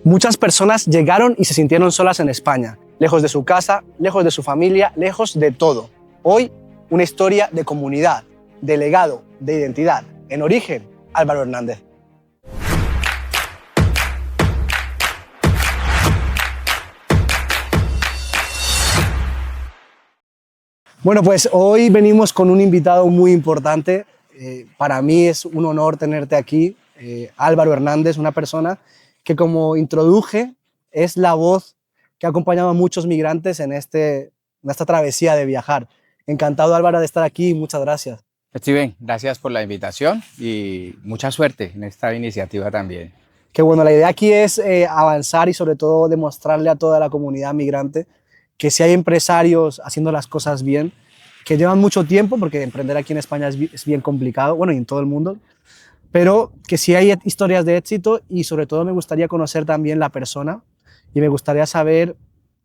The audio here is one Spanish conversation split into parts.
Muchas personas llegaron y se sintieron solas en España, lejos de su casa, lejos de su familia, lejos de todo. Hoy, una historia de comunidad, de legado, de identidad. En origen, Álvaro Hernández. Bueno, pues hoy venimos con un invitado muy importante. Para mí es un honor tenerte aquí, Álvaro Hernández, una persona que, como introduje, es la voz que ha acompañado a muchos migrantes en esta travesía de viajar. Encantado, Álvaro, de estar aquí y muchas gracias. Steven, gracias por la invitación y mucha suerte en esta iniciativa también. Qué bueno, la idea aquí es avanzar y sobre todo demostrarle a toda la comunidad migrante que si hay empresarios haciendo las cosas bien, que llevan mucho tiempo, porque emprender aquí en España es bien complicado, bueno, y en todo el mundo, pero que sí hay historias de éxito y sobre todo me gustaría conocer también la persona y me gustaría saber,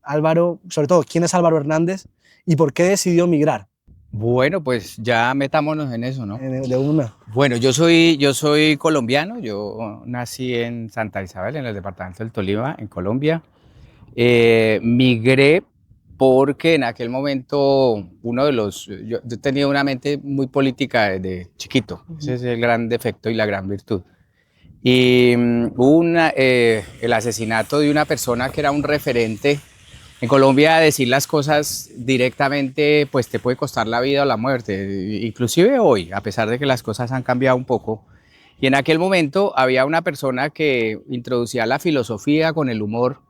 Álvaro, sobre todo, quién es Álvaro Hernández y por qué decidió migrar. Bueno, pues ya metámonos en eso, ¿no? De una. Bueno, yo soy colombiano, yo nací en Santa Isabel, en el departamento del Tolima, en Colombia. Migré porque en aquel momento yo tenía una mente muy política desde chiquito, ese es el gran defecto y la gran virtud. Y hubo el asesinato de una persona que era un referente. En Colombia decir las cosas directamente pues te puede costar la vida o la muerte, inclusive hoy, a pesar de que las cosas han cambiado un poco. Y en aquel momento había una persona que introducía la filosofía con el humor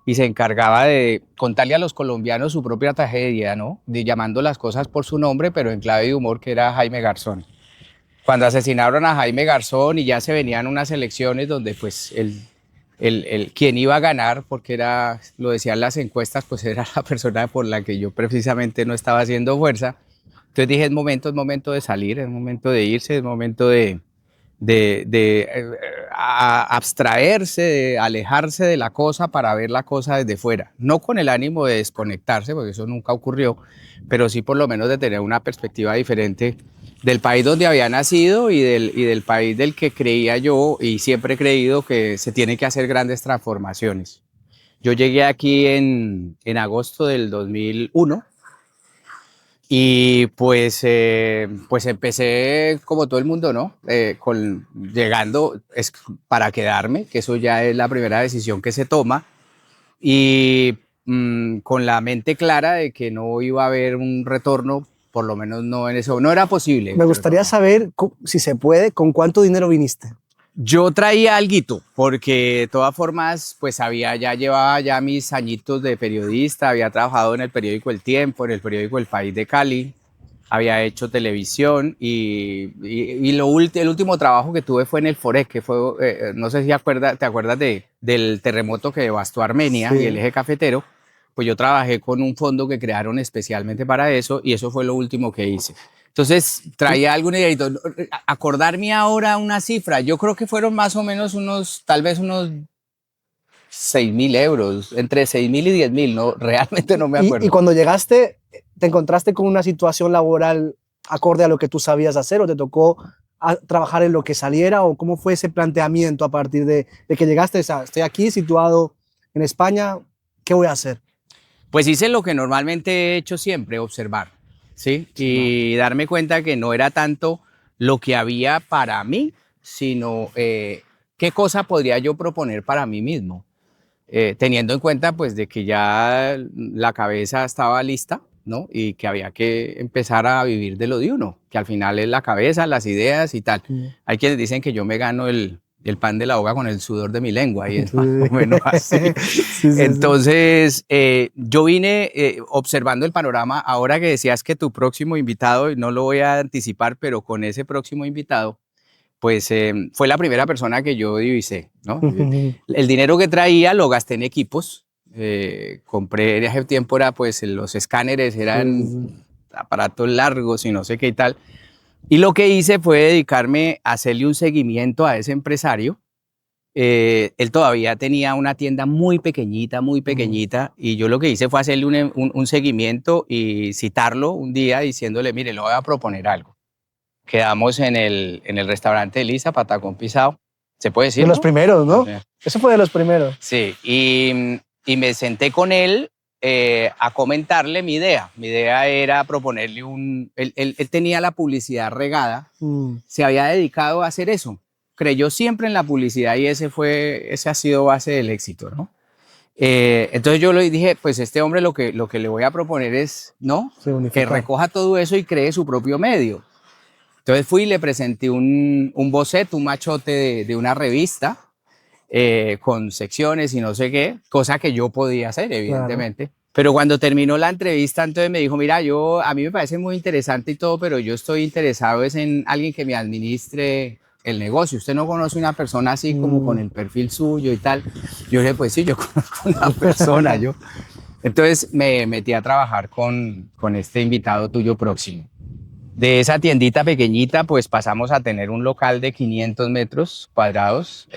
y se encargaba de contarle a los colombianos su propia tragedia, ¿no? Llamando las cosas por su nombre, pero en clave de humor, que era Jaime Garzón. Cuando asesinaron a Jaime Garzón y ya se venían unas elecciones donde pues quien iba a ganar, porque lo decían las encuestas, pues era la persona por la que yo precisamente no estaba haciendo fuerza. Entonces dije, es momento de salir, es momento de irse, es momento de abstraerse, de alejarse de la cosa para ver la cosa desde fuera. No con el ánimo de desconectarse, porque eso nunca ocurrió, pero sí por lo menos de tener una perspectiva diferente del país donde había nacido y del país del que creía yo y siempre he creído que se tienen que hacer grandes transformaciones. Yo llegué aquí en agosto del 2001 y pues empecé como todo el mundo, ¿no? Llegando para quedarme, que eso ya es la primera decisión que se toma y con la mente clara de que no iba a haber un retorno. Por lo menos no en eso, no era posible. Me gustaría saber, si se puede, ¿con cuánto dinero viniste? Yo traía alguito, porque de todas formas, pues llevaba ya mis añitos de periodista, había trabajado en el periódico El Tiempo, en el periódico El País de Cali, había hecho televisión y el último trabajo que tuve fue en el Forex, que fue, no sé si te acuerdas del terremoto que devastó Armenia, sí, y el eje cafetero. Pues yo trabajé con un fondo que crearon especialmente para eso y eso fue lo último que hice. Entonces traía algún dinerito. Acordarme ahora una cifra, yo creo que fueron más o menos tal vez unos 6.000 euros, entre 6.000 y 10.000, no, realmente no me acuerdo. ¿Y cuando llegaste, te encontraste con una situación laboral acorde a lo que tú sabías hacer o te tocó trabajar en lo que saliera o cómo fue ese planteamiento a partir de que llegaste? O sea, estoy aquí situado en España, ¿qué voy a hacer? Pues hice lo que normalmente he hecho siempre, observar, ¿sí? Y darme cuenta que no era tanto lo que había para mí, sino qué cosa podría yo proponer para mí mismo, teniendo en cuenta pues de que ya la cabeza estaba lista, ¿no? Y que había que empezar a vivir de lo de uno, que al final es la cabeza, las ideas y tal. Hay quienes dicen que yo me gano el pan de la boca con el sudor de mi lengua y es más o menos así. Entonces, yo vine observando el panorama. Ahora que decías que tu próximo invitado, y no lo voy a anticipar, pero con ese próximo invitado, pues fue la primera persona que yo divisé, ¿no? El dinero que traía lo gasté en equipos. Compré, hace tiempo pues los escáneres eran aparatos largos y no sé qué y tal. Y lo que hice fue dedicarme a hacerle un seguimiento a ese empresario. Él todavía tenía una tienda muy pequeñita, y yo lo que hice fue hacerle un seguimiento y citarlo un día diciéndole, mire, le voy a proponer algo. Quedamos en el restaurante Elisa, patacón pisado. ¿Se puede decir? De los primeros, ¿no? Eso fue de los primeros. Sí, y me senté con él a comentarle mi idea. Mi idea era proponerle él tenía la publicidad regada, se había dedicado a hacer eso. Creyó siempre en la publicidad y ese ha sido base del éxito, ¿no? Entonces yo le dije, pues este hombre lo que le voy a proponer es, ¿no? Que recoja todo eso y cree su propio medio. Entonces fui y le presenté un boceto, un machote de una revista con secciones y no sé qué, cosa que yo podía hacer, evidentemente. Claro. Pero cuando terminó la entrevista, entonces me dijo, mira, a mí me parece muy interesante y todo, pero yo estoy interesado es en alguien que me administre el negocio. Usted no conoce una persona así como con el perfil suyo y tal. Yo le dije, pues sí, yo conozco una persona. Entonces me metí a trabajar con este invitado tuyo próximo. De esa tiendita pequeñita, pues pasamos a tener un local de 500 metros cuadrados.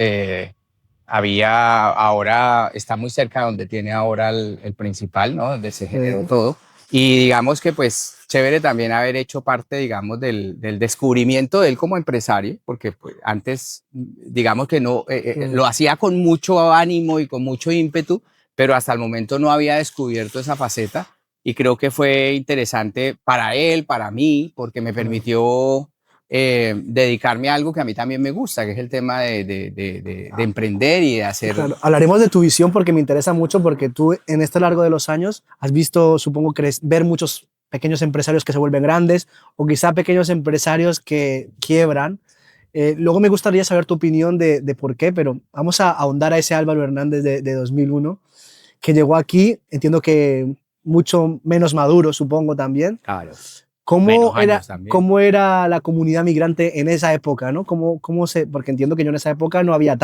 Ahora está muy cerca de donde tiene ahora el principal, ¿no? Donde se generó todo. Y digamos que pues chévere también haber hecho parte, digamos, del descubrimiento de él como empresario, porque pues, antes, digamos que no, lo hacía con mucho ánimo y con mucho ímpetu, pero hasta el momento no había descubierto esa faceta. Y creo que fue interesante para él, para mí, porque me permitió dedicarme a algo que a mí también me gusta, que es el tema de emprender y de hacer... Claro, hablaremos de tu visión porque me interesa mucho, porque tú en este largo de los años has visto, supongo, ver muchos pequeños empresarios que se vuelven grandes o quizá pequeños empresarios que quiebran. Luego me gustaría saber tu opinión de por qué, pero vamos a ahondar a ese Álvaro Hernández de 2001, que llegó aquí, entiendo que mucho menos maduro, supongo también. Claro. ¿Cómo era la comunidad migrante en esa época, ¿no? Porque entiendo que yo en esa época no había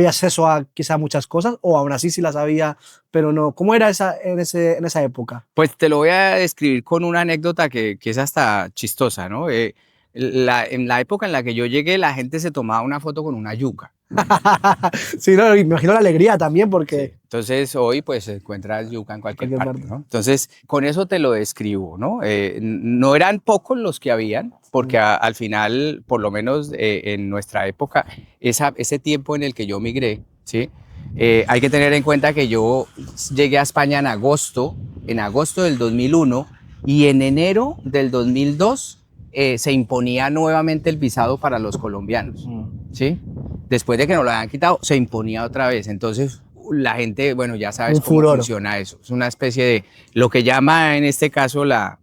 acceso a quizá muchas cosas, o aún así sí las había, pero no. ¿Cómo era en esa época? Pues te lo voy a describir con una anécdota que es hasta chistosa, ¿no? En la época en la que yo llegué, la gente se tomaba una foto con una yuca. Sí, no, me imagino la alegría también, porque... Sí. Entonces hoy pues encuentras yuca en cualquier parte, ¿no? Entonces con eso te lo describo, ¿no? No eran pocos los que habían, porque al final, por lo menos en nuestra época, ese tiempo en el que yo migré, ¿sí? Hay que tener en cuenta que yo llegué a España en agosto del 2001, y en enero del 2002 se imponía nuevamente el visado para los colombianos, ¿sí? Después de que nos lo habían quitado, se imponía otra vez. Entonces, la gente, bueno, ya sabes cómo funciona eso. Es una especie de lo que llama en este caso la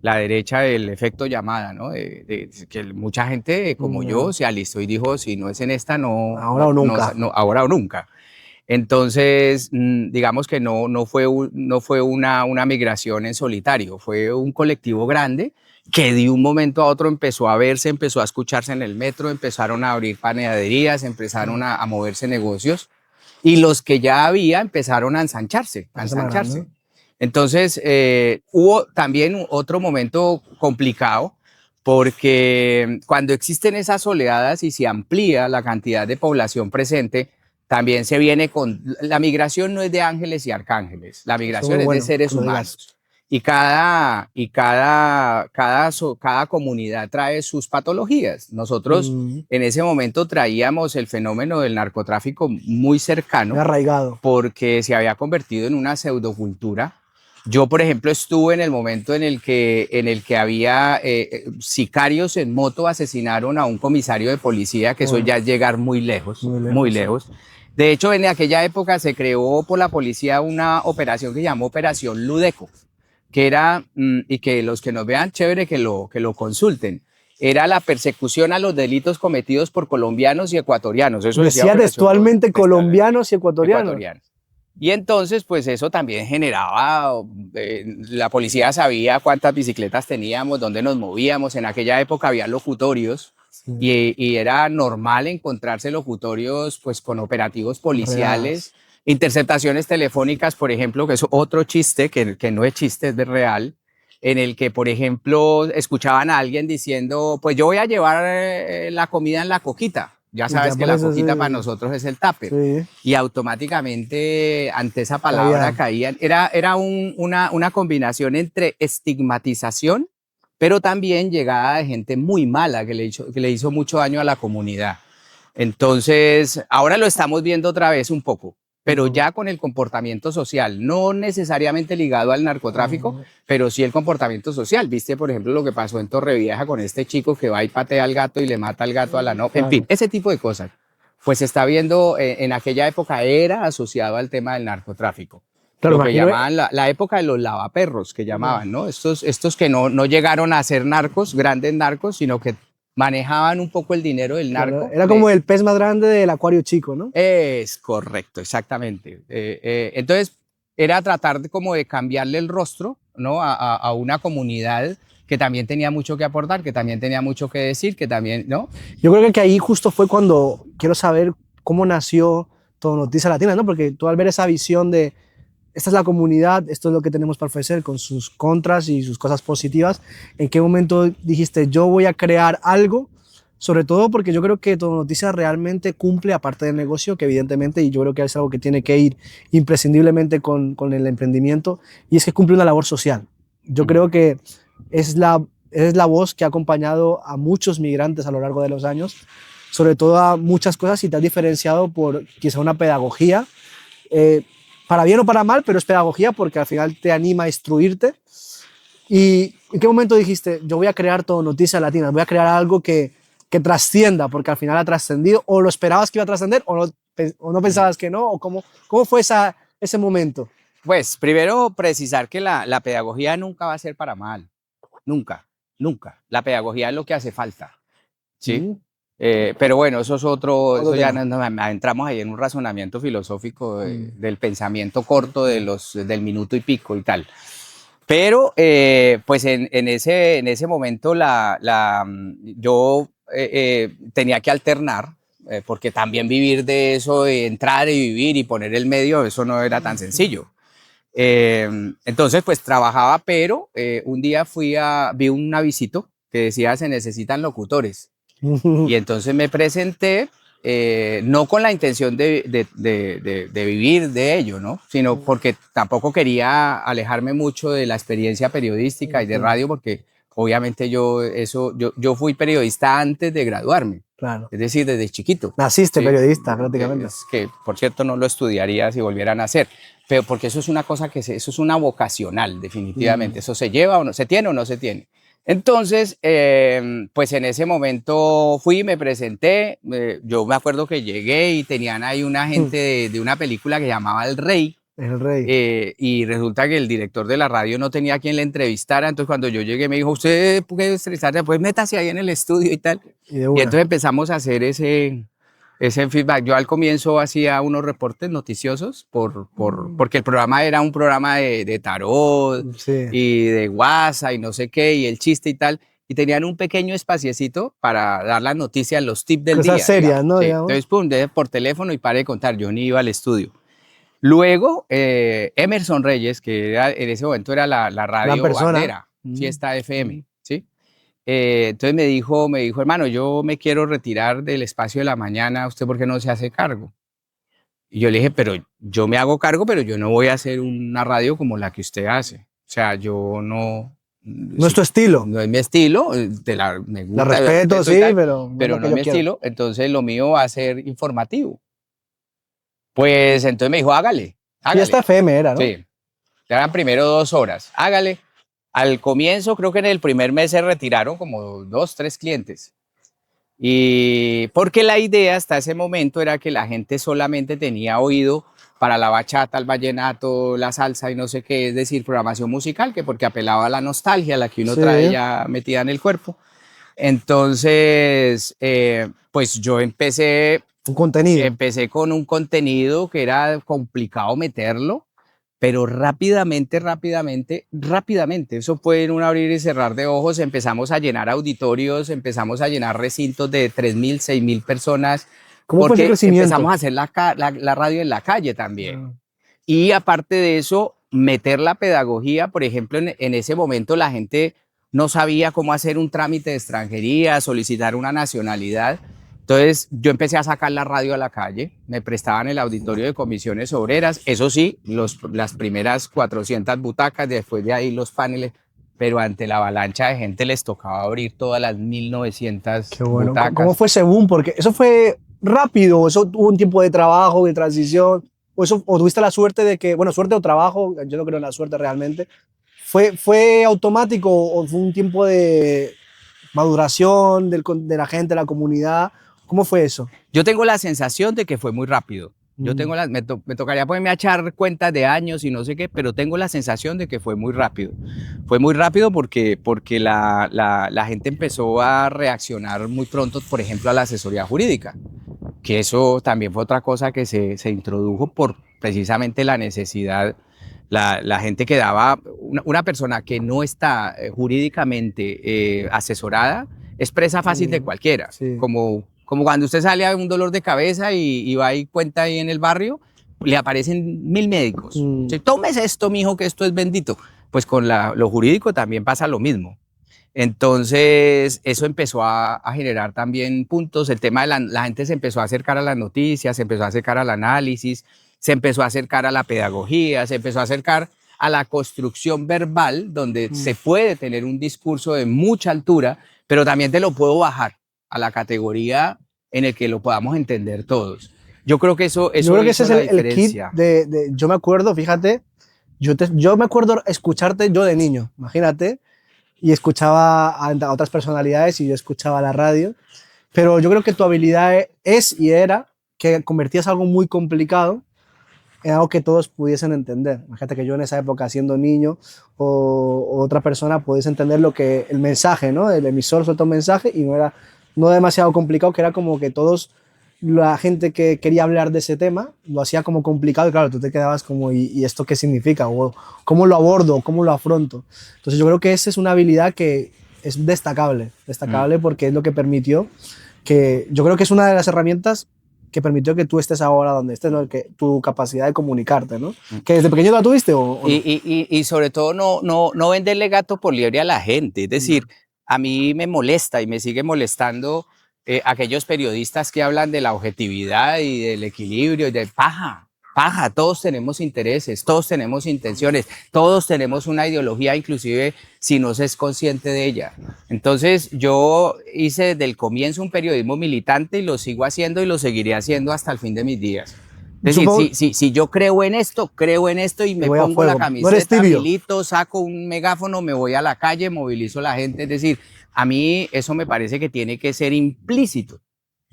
derecha el efecto llamada, ¿no? Que mucha gente como yo se alistó y dijo, si no es en esta, no. Ahora o nunca. No, ahora o nunca. Entonces, digamos que no fue una migración en solitario, fue un colectivo grande que de un momento a otro empezó a verse, empezó a escucharse en el metro, empezaron a abrir panaderías, empezaron a moverse negocios, y los que ya había empezaron a ensancharse. Entonces, hubo también otro momento complicado, porque cuando existen esas oleadas y se amplía la cantidad de población presente, también se viene con... La migración no es de ángeles y arcángeles, la migración es de seres humanos. Y cada comunidad trae sus patologías. Nosotros en ese momento traíamos el fenómeno del narcotráfico muy cercano, arraigado, porque se había convertido en una pseudocultura. Yo, por ejemplo, estuve en el momento en el que había sicarios en moto asesinaron a un comisario de policía, que eso ya es llegar muy lejos, muy lejos. De hecho, en aquella época se creó por la policía una operación que se llamó Operación Ludeco, que era, y que los que nos vean, chévere que lo consulten, era la persecución a los delitos cometidos por colombianos y ecuatorianos. Eso decía textualmente colombianos y ecuatorianos. Y entonces, pues eso también generaba, la policía sabía cuántas bicicletas teníamos, dónde nos movíamos. En aquella época había locutorios, y era normal encontrarse locutorios pues con operativos policiales. Interceptaciones telefónicas, por ejemplo, que es otro chiste, que no es chiste, es de real, en el que, por ejemplo, escuchaban a alguien diciendo, pues yo voy a llevar la comida en la coquita. Ya sabes que la coquita para nosotros es el tupper. Sí. Y automáticamente ante esa palabra caían. Era una combinación entre estigmatización, pero también llegada de gente muy mala que le hizo mucho daño a la comunidad. Entonces, ahora lo estamos viendo otra vez un poco, pero ya con el comportamiento social, no necesariamente ligado al narcotráfico, pero sí el comportamiento social. Viste, por ejemplo, lo que pasó en Torrevieja con este chico que va y patea al gato y le mata al gato a la novia. En fin, ese tipo de cosas. Pues se está viendo, en aquella época era asociado al tema del narcotráfico. Claro, lo que llamaban la época de los lavaperros, que llamaban, ¿no? Estos que no llegaron a ser narcos, grandes narcos, sino que manejaban un poco el dinero del narco. Claro, era como el pez más grande del acuario chico, ¿no? Es correcto, exactamente. Entonces, era tratar como de cambiarle el rostro, ¿no? A una comunidad que también tenía mucho que aportar, que también tenía mucho que decir, que también, ¿no? Yo creo que ahí justo fue cuando quiero saber cómo nació Todo Noticias Latinas, ¿no? Porque tú al ver esa visión de esta es la comunidad, esto es lo que tenemos para ofrecer con sus contras y sus cosas positivas, ¿en qué momento dijiste yo voy a crear algo? Sobre todo porque yo creo que Todo Noticias realmente cumple, aparte del negocio, que evidentemente, y yo creo que es algo que tiene que ir imprescindiblemente con el emprendimiento, y es que cumple una labor social. Yo creo que es la voz que ha acompañado a muchos migrantes a lo largo de los años, sobre todo a muchas cosas, y te has diferenciado por quizá una pedagogía, para bien o para mal, pero es pedagogía porque al final te anima a instruirte. ¿Y en qué momento dijiste, yo voy a crear Todo Noticias Latinas, voy a crear algo que trascienda, porque al final ha trascendido, o lo esperabas que iba a trascender, o no pensabas que no, o cómo fue ese momento? Pues primero precisar que la pedagogía nunca va a ser para mal, nunca, nunca. La pedagogía es lo que hace falta, ¿sí? Pero bueno, eso es eso ya entramos ahí en un razonamiento filosófico del pensamiento corto del minuto y pico y tal. Pero pues en ese momento yo tenía que alternar, porque también vivir de eso, entrar y vivir y poner el medio, eso no era tan sencillo. Entonces pues trabajaba, pero un día vi un avisito que decía se necesitan locutores. Y entonces me presenté, no con la intención de vivir de ello, ¿no? Sino porque tampoco quería alejarme mucho de la experiencia periodística y de radio, porque obviamente yo fui periodista antes de graduarme. Claro. Es decir, desde chiquito. Naciste periodista, prácticamente. Que, por cierto, no lo estudiaría si volviera a nacer, pero porque eso es una cosa eso es una vocacional, definitivamente. Eso se lleva o no, se tiene o no se tiene. Entonces, pues en ese momento fui, me presenté, yo me acuerdo que llegué y tenían ahí una gente de una película que llamaba El Rey. El Rey. Y resulta que el director de la radio no tenía a quien le entrevistara, entonces cuando yo llegué me dijo, ¿usted puede entrevistarse? Pues métase ahí en el estudio y tal. Y entonces empezamos a hacer ese feedback. Yo al comienzo hacía unos reportes noticiosos porque el programa era un programa de tarot y de WhatsApp y no sé qué, y el chiste y tal. Y tenían un pequeño espaciecito para dar las noticias, los tips del día. Cosas serias, ¿no? Sí. Entonces, pum, por teléfono y paré de contar. Yo ni iba al estudio. Luego, Emerson Reyes, que en ese momento era la radio bandera, Fiesta FM, ¿sí? Entonces me dijo, hermano, yo me quiero retirar del espacio de la mañana, ¿usted por qué no se hace cargo? Y yo le dije, pero yo me hago cargo, pero yo no voy a hacer una radio como la que usted hace. O sea, yo no... No es tu estilo. No es mi estilo, me gusta. La respeto, sí, pero no es mi estilo, entonces lo mío va a ser informativo. Pues entonces me dijo, hágale. Fiesta FM era, ¿no? Sí, eran primero 2 horas, hágale. Al comienzo, creo que en el primer mes se retiraron como 2, 3 clientes. Y porque la idea hasta ese momento era que la gente solamente tenía oído para la bachata, el vallenato, la salsa y no sé qué, es decir, programación musical, que porque apelaba a la nostalgia, la que uno trae ya metida en el cuerpo. Entonces, pues yo empecé con un contenido que era complicado meterlo, pero rápidamente, eso fue en un abrir y cerrar de ojos, empezamos a llenar auditorios, empezamos a llenar recintos de 3.000, 6.000 personas. ¿Cómo fue el crecimiento? Empezamos a hacer la radio en la calle también. Y aparte de eso, meter la pedagogía, por ejemplo, en ese momento la gente no sabía cómo hacer un trámite de extranjería, solicitar una nacionalidad. Entonces yo empecé a sacar la radio a la calle, me prestaban el auditorio de comisiones obreras, eso sí, las primeras 400 butacas, después de ahí los paneles, pero ante la avalancha de gente les tocaba abrir todas las 1.900 Qué bueno. butacas. ¿Cómo fue ese boom? Porque eso fue rápido, o eso tuvo un tiempo de trabajo, de transición, o tuviste la suerte de que, bueno, suerte o trabajo, yo no creo en la suerte realmente, fue automático o fue un tiempo de maduración de la gente, de la comunidad? ¿Cómo fue eso? Yo tengo la sensación de que fue muy rápido. Mm. Me tocaría ponerme a echar cuentas de años y no sé qué, pero tengo la sensación de que fue muy rápido. Fue muy rápido porque la gente empezó a reaccionar muy pronto, por ejemplo, a la asesoría jurídica, que eso también fue otra cosa que se introdujo por precisamente la necesidad. La gente que daba, una persona que no está jurídicamente asesorada, es presa fácil de cualquiera, Sí. como cuando usted sale a un dolor de cabeza y va y cuenta ahí en el barrio, le aparecen 1000 médicos. Tómese esto, mijo, que esto es bendito. Pues con lo jurídico también pasa lo mismo. Entonces, eso empezó a generar también puntos. El tema de la gente se empezó a acercar a las noticias, se empezó a acercar al análisis, se empezó a acercar a la pedagogía, se empezó a acercar a la construcción verbal, donde se puede tener un discurso de mucha altura, pero también te lo puedo bajar a la categoría en el que lo podamos entender todos. Yo creo que eso Yo creo que ese hizo es la el kit diferencia. yo me acuerdo, fíjate, yo me acuerdo escucharte yo de niño, imagínate, y escuchaba a otras personalidades y yo escuchaba la radio, pero yo creo que tu habilidad es y era que convertías algo muy complicado en algo que todos pudiesen entender. Imagínate que yo en esa época, siendo niño o otra persona, pudiese entender lo que el mensaje, ¿no? El emisor suelta un mensaje y no era no demasiado complicado, que era como que todos, la gente que quería hablar de ese tema, lo hacía como complicado y claro, tú te quedabas como, y esto qué significa? O ¿cómo lo abordo? ¿Cómo lo afronto? Entonces yo creo que esa es una habilidad que es destacable porque es lo que permitió que, yo creo que es una de las herramientas que permitió que tú estés ahora donde estés, ¿no? Que tu capacidad de comunicarte, ¿no? ¿Que desde pequeño la tuviste o no? Y sobre todo no venderle gato por liebre a la gente. Es decir, a mí me molesta y me sigue molestando aquellos periodistas que hablan de la objetividad y del equilibrio y de paja. Todos tenemos intereses, todos tenemos intenciones, todos tenemos una ideología, inclusive si no se es consciente de ella. Entonces yo hice desde el comienzo un periodismo militante y lo sigo haciendo y lo seguiré haciendo hasta el fin de mis días. Es decir, Supongo, si yo creo en esto y me voy a pongo la fuego. No eres camiseta, tibio. milito, saco un megáfono, me voy a la calle, movilizo a la gente. Es decir, a mí eso me parece que tiene que ser implícito.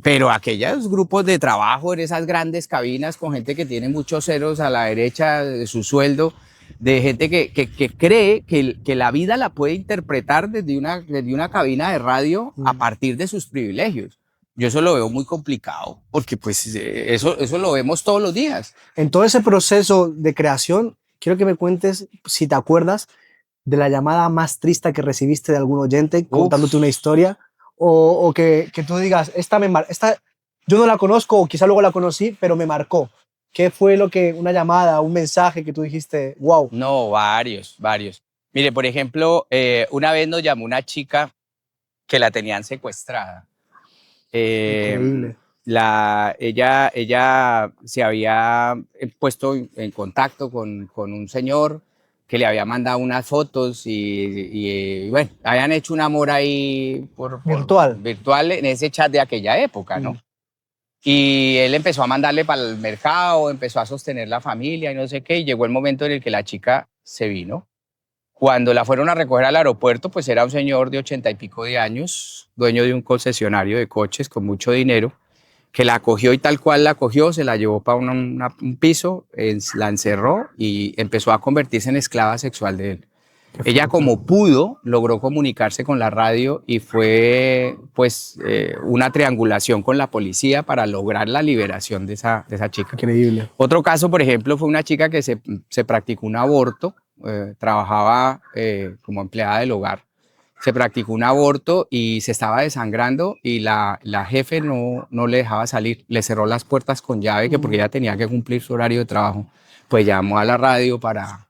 Pero aquellos grupos de trabajo en esas grandes cabinas con gente que tiene muchos ceros a la derecha de su sueldo, de gente que cree que la vida la puede interpretar desde una cabina de radio a partir de sus privilegios. Yo eso lo veo muy complicado, porque pues eso lo vemos todos los días. En todo ese proceso de creación, quiero que me cuentes, si te acuerdas, de la llamada más triste que recibiste de algún oyente contándote una historia, o que tú digas, esta yo no la conozco, o quizá luego la conocí, pero me marcó. ¿Qué fue una llamada, un mensaje que tú dijiste, wow? No, varios. Mire, por ejemplo, una vez nos llamó una chica que la tenían secuestrada. Increíble. Ella se había puesto en contacto con un señor que le había mandado unas fotos y bueno, habían hecho un amor ahí Virtual. virtual en ese chat de aquella época, ¿no? Y él empezó a mandarle para el mercado, empezó a sostener la familia y no sé qué, y llegó el momento en el que la chica se vino. Cuando la fueron a recoger al aeropuerto, pues era un señor de 80 y pico de años, dueño de un concesionario de coches con mucho dinero, que la acogió y tal cual la acogió, se la llevó para un piso, la encerró y empezó a convertirse en esclava sexual de él. Ella como pudo logró comunicarse con la radio y fue pues una triangulación con la policía para lograr la liberación de esa chica. Increíble. Otro caso, por ejemplo, fue una chica que se practicó un aborto, trabajaba como empleada del hogar, se practicó un aborto y se estaba desangrando y la jefe no le dejaba salir, le cerró las puertas con llave que porque ella tenía que cumplir su horario de trabajo, pues llamó a la radio para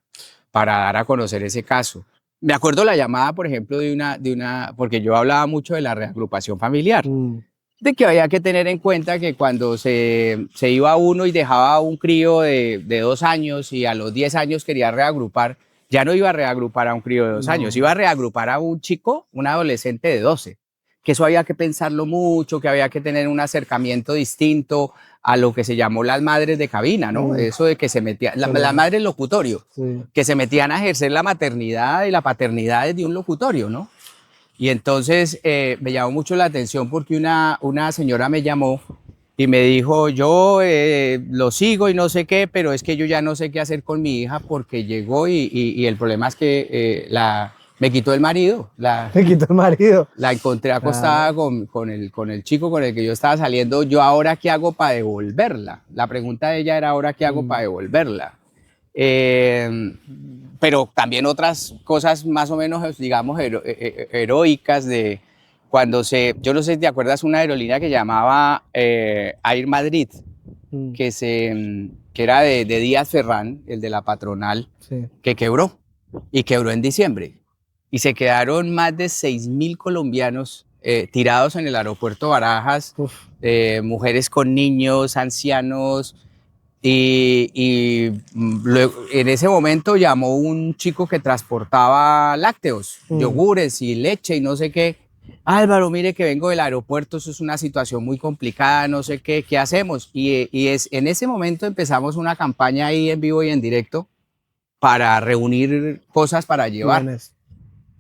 dar a conocer ese caso. Me acuerdo la llamada, por ejemplo, porque yo hablaba mucho de la reagrupación familiar, de que había que tener en cuenta que cuando se iba uno y dejaba un crío de 2 años y a los 10 años quería reagrupar, ya no iba a reagrupar a un crío de 2 años, iba a reagrupar a un chico, un adolescente de 12. que eso había que pensarlo mucho, que había que tener un acercamiento distinto a lo que se llamó las madres de cabina, ¿no? Eso de que se metían, las madres locutorio, que se metían a ejercer la maternidad y la paternidad desde un locutorio, ¿no? Y entonces me llamó mucho la atención porque una señora me llamó y me dijo, yo lo sigo y no sé qué, pero es que yo ya no sé qué hacer con mi hija porque llegó y el problema es que me quitó el marido. Me quitó el marido. La encontré acostada con el chico con el que yo estaba saliendo. Yo, ¿ahora qué hago para devolverla? La pregunta de ella era, ¿ahora qué hago para devolverla? Pero también otras cosas más o menos, digamos, heroicas de cuando yo no sé si te acuerdas, una aerolínea que llamaba Air Madrid, que era de Díaz Ferrán, el de la patronal, que quebró, y quebró en diciembre. Y se quedaron más de 6.000 colombianos tirados en el aeropuerto Barajas, mujeres con niños, ancianos. Y luego, en ese momento llamó un chico que transportaba lácteos, yogures y leche y no sé qué. Álvaro, mire que vengo del aeropuerto, eso es una situación muy complicada, no sé qué hacemos. Y en ese momento empezamos una campaña ahí en vivo y en directo para reunir cosas para llevar.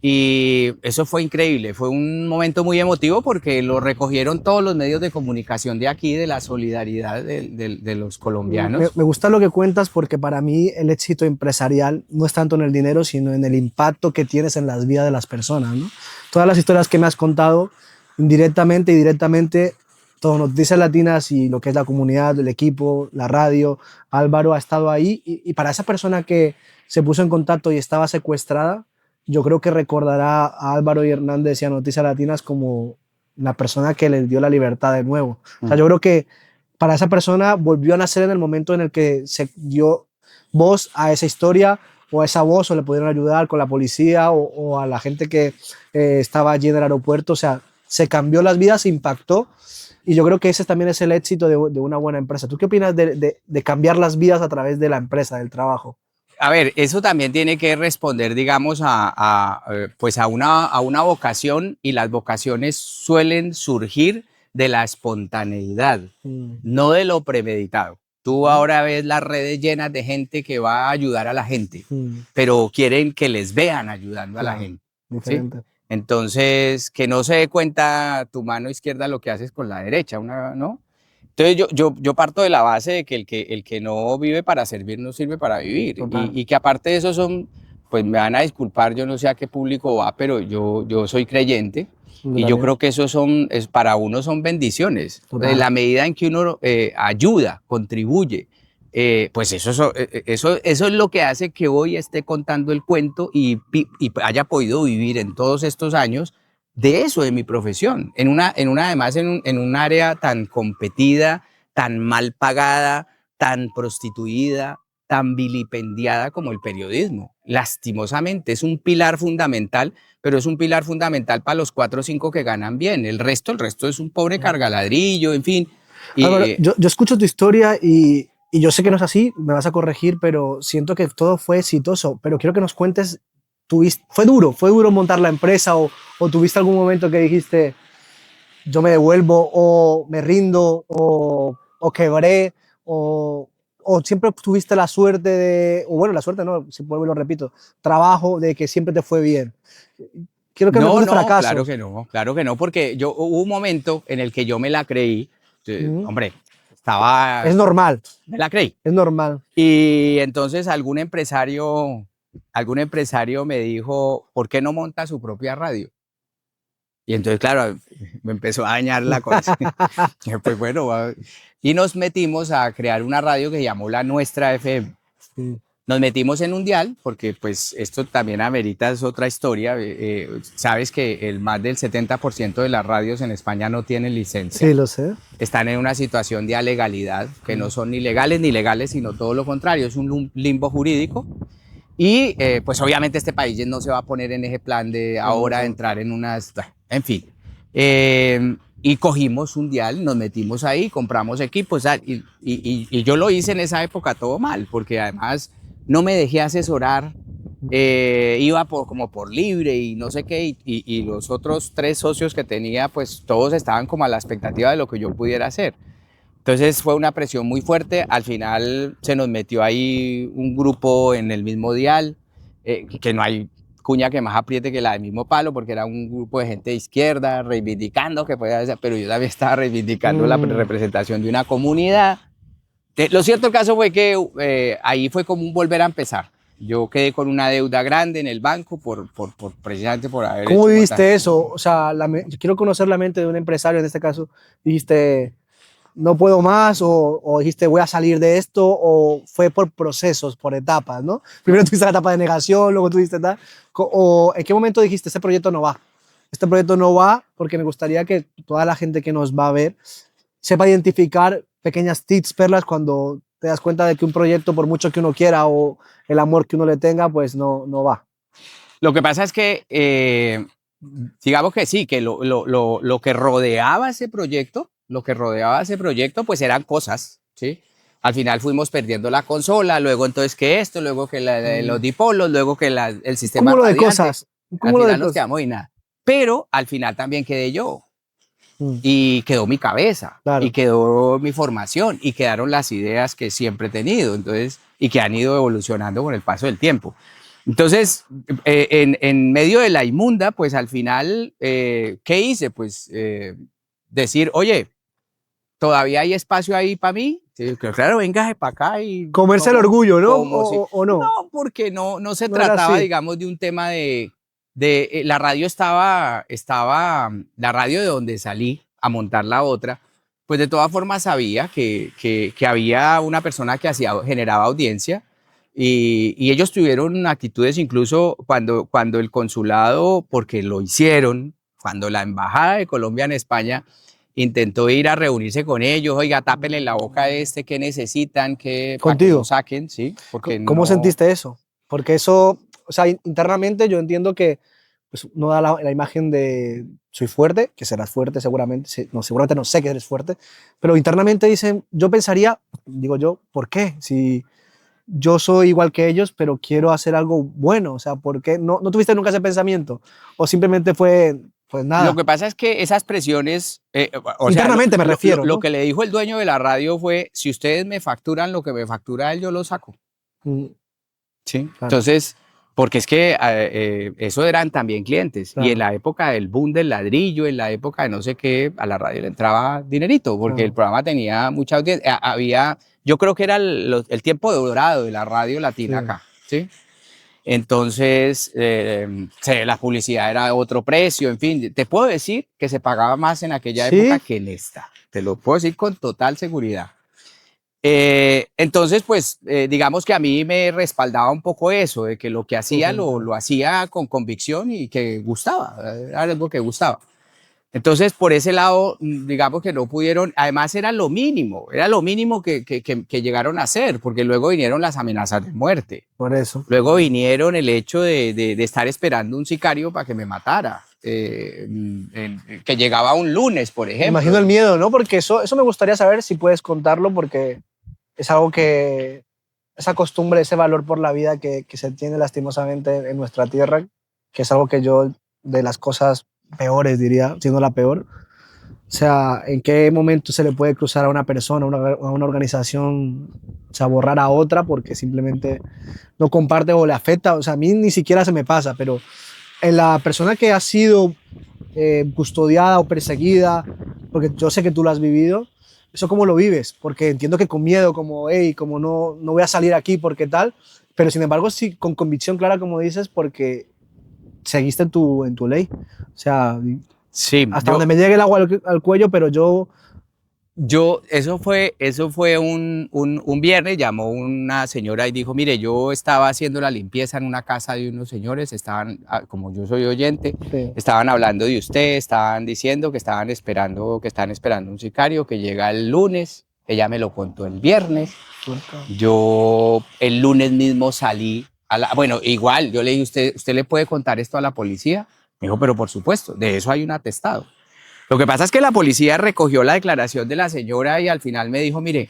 Y eso fue increíble, fue un momento muy emotivo porque lo recogieron todos los medios de comunicación de aquí, de la solidaridad de los colombianos. Me gusta lo que cuentas porque para mí el éxito empresarial no es tanto en el dinero, sino en el impacto que tienes en las vidas de las personas, ¿no? Todas las historias que me has contado, indirectamente y directamente, todo Noticias Latinas y lo que es la comunidad, el equipo, la radio, Álvaro ha estado ahí y para esa persona que se puso en contacto y estaba secuestrada, yo creo que recordará a Álvaro y Hernández y a Noticias Latinas como la persona que les dio la libertad de nuevo. O sea, yo creo que para esa persona volvió a nacer en el momento en el que se dio voz a esa historia o a esa voz, o le pudieron ayudar con la policía o a la gente que estaba allí en el aeropuerto. O sea, se cambió las vidas, se impactó, y yo creo que ese también es el éxito de una buena empresa. ¿Tú qué opinas de cambiar las vidas a través de la empresa, del trabajo? A ver, eso también tiene que responder, digamos, pues a una vocación, y las vocaciones suelen surgir de la espontaneidad, no de lo premeditado. Tú ahora ves las redes llenas de gente que va a ayudar a la gente, pero quieren que les vean ayudando a la gente. ¿Sí? Entonces, que no se dé cuenta tu mano izquierda lo que haces con la derecha, ¿no? Entonces yo parto de la base de que el que no vive para servir no sirve para vivir. Y que aparte de eso pues me van a disculpar, yo no sé a qué público va, pero yo soy creyente. Y yo creo que para uno son bendiciones. En la medida en que uno ayuda, contribuye, pues eso es lo que hace que hoy esté contando el cuento y haya podido vivir en todos estos años de eso, de mi profesión, además en un área tan competida, tan mal pagada, tan prostituida, tan vilipendiada como el periodismo. Lastimosamente, es un pilar fundamental, pero es un pilar fundamental para los 4 o 5 que ganan bien. El resto es un pobre cargaladrillo, en fin. Álvaro, yo escucho tu historia y yo sé que no es así, me vas a corregir, pero siento que todo fue exitoso. Pero quiero que nos cuentes, ¿fue duro montar la empresa o tuviste algún momento que dijiste, yo me devuelvo o me rindo o quebré o siempre tuviste la suerte la suerte no, si vuelvo y lo repito, trabajo de que siempre te fue bien? Quiero que me cuentes fracasos. Claro que no, porque hubo un momento en el que yo me la creí, hombre, es normal. Me la creí. Es normal. Y entonces algún empresario me dijo, ¿por qué no monta su propia radio? Y entonces, claro, me empezó a dañar la cosa. Pues bueno, y nos metimos a crear una radio que se llamó La Nuestra FM. Sí. Nos metimos en un dial, porque pues esto también amerita, es otra historia. Sabes que más del 70% de las radios en España no tienen licencia. Sí, lo sé. Están en una situación de alegalidad, que no son ni legales, sino todo lo contrario, es un limbo jurídico. Y pues obviamente este país no se va a poner en ese plan de ahora entrar en unas... En fin. Y cogimos un dial, nos metimos ahí, compramos equipos. Y yo lo hice en esa época todo mal, porque además no me dejé asesorar Iba como por libre y no sé qué, y los otros 3 socios que tenía, pues todos estaban como a la expectativa de lo que yo pudiera hacer. Entonces fue una presión muy fuerte, al final se nos metió ahí un grupo en el mismo dial, que no hay cuña que más apriete que la del mismo palo, porque era un grupo de gente de izquierda reivindicando que podía ser, pero yo también estaba reivindicando la representación de una comunidad. Lo cierto el caso fue que ahí fue como un volver a empezar. Yo quedé con una deuda grande en el banco precisamente por haber ¿Cómo hecho viviste eso? O sea, yo quiero conocer la mente de un empresario en este caso. Dijiste, no puedo más, o dijiste, voy a salir de esto, o fue por procesos, por etapas, ¿no? Primero tuviste la etapa de negación, luego tuviste tal, o en qué momento dijiste, este proyecto no va. Este proyecto no va porque me gustaría que toda la gente que nos va a ver sepa identificar pequeñas tips, perlas, cuando te das cuenta de que un proyecto, por mucho que uno quiera o el amor que uno le tenga, pues no va. Lo que pasa es que, digamos que sí, que lo que rodeaba ese proyecto, pues eran cosas, ¿sí? Al final fuimos perdiendo la consola, luego entonces que esto, luego que los dipolos, luego que el sistema Cúmulo de radiante. cosas. Al final nos quedamos y nada. Pero al final también quedé yo. Y quedó mi cabeza, Claro. y quedó mi formación, y quedaron las ideas que siempre he tenido, entonces, y que han ido evolucionando con el paso del tiempo. Entonces, en medio de la inmunda, pues al final, ¿qué hice? Pues decir, oye, ¿todavía hay espacio ahí para mí? Sí, claro, venga para acá y... Comerse el orgullo, ¿no? ¿O no? No, porque no se No era trataba, así. digamos, de un tema de la radio la radio de donde salí a montar la otra, pues de todas formas sabía que había una persona que generaba audiencia, y ellos tuvieron actitudes incluso cuando el consulado, porque lo hicieron, cuando la embajada de Colombia en España intentó ir a reunirse con ellos, oiga, tápenle la boca a este, ¿qué necesitan? Para que lo Contigo. saquen, ¿sí? Porque ¿Cómo no... sentiste eso? Porque eso, o sea, internamente yo entiendo que pues, no da la imagen de soy fuerte, que serás fuerte seguramente, no, seguramente no sé que eres fuerte, pero internamente dicen, yo pensaría, digo yo, ¿por qué? Si yo soy igual que ellos, pero quiero hacer algo bueno, o sea, ¿por qué? ¿No tuviste nunca ese pensamiento? ¿O simplemente fue, pues nada? Lo que pasa es que esas presiones, Internamente me refiero, lo ¿no? que le dijo el dueño de la radio fue, si ustedes me facturan lo que me factura él, yo lo saco. Sí. Claro. Entonces, porque es que eso eran también clientes. Claro. Y en la época del boom del ladrillo, en la época de no sé qué, a la radio le entraba dinerito, porque Claro. el programa tenía mucha audiencia. Yo creo que era el tiempo dorado de la radio latina Sí. acá, ¿sí? Entonces, la publicidad era otro precio, en fin. Te puedo decir que se pagaba más en aquella ¿Sí? época que en esta. Te lo puedo decir con total seguridad. Entonces, pues, digamos que a mí me respaldaba un poco eso, de que lo que hacía lo hacía con convicción y que gustaba, era algo que gustaba. Entonces, por ese lado, digamos que no pudieron, además era lo mínimo que llegaron a hacer, porque luego vinieron las amenazas de muerte. Por eso. Luego vinieron el hecho de estar esperando un sicario para que me matara, que llegaba un lunes, por Me ejemplo. imagino el miedo, ¿no? Porque eso me gustaría saber si puedes contarlo, porque es algo que, esa costumbre, ese valor por la vida que se tiene lastimosamente en nuestra tierra, que es algo que yo, de las cosas peores diría, siendo la peor. O sea, ¿en qué momento se le puede cruzar a una persona, a una organización, o sea, borrar a otra porque simplemente no comparte o le afecta? O sea, a mí ni siquiera se me pasa, pero en la persona que ha sido custodiada o perseguida, porque yo sé que tú lo has vivido, ¿eso cómo lo vives? Porque entiendo que con miedo, como, hey, como no voy a salir aquí porque tal, pero sin embargo sí, con convicción clara, como dices, porque seguiste en tu ley. O sea, Sí, hasta donde me llegue el agua al cuello, pero eso fue un viernes, llamó una señora y dijo, mire, yo estaba haciendo la limpieza en una casa de unos señores, como yo soy oyente, sí. estaban hablando de usted, estaban diciendo que estaban esperando un sicario que llega el lunes, ella me lo contó el viernes, yo el lunes mismo salí, bueno, igual, yo le dije, ¿usted le puede contar esto a la policía? Me dijo, pero por supuesto, de eso hay un atestado. Lo que pasa es que la policía recogió la declaración de la señora, y al final me dijo, mire,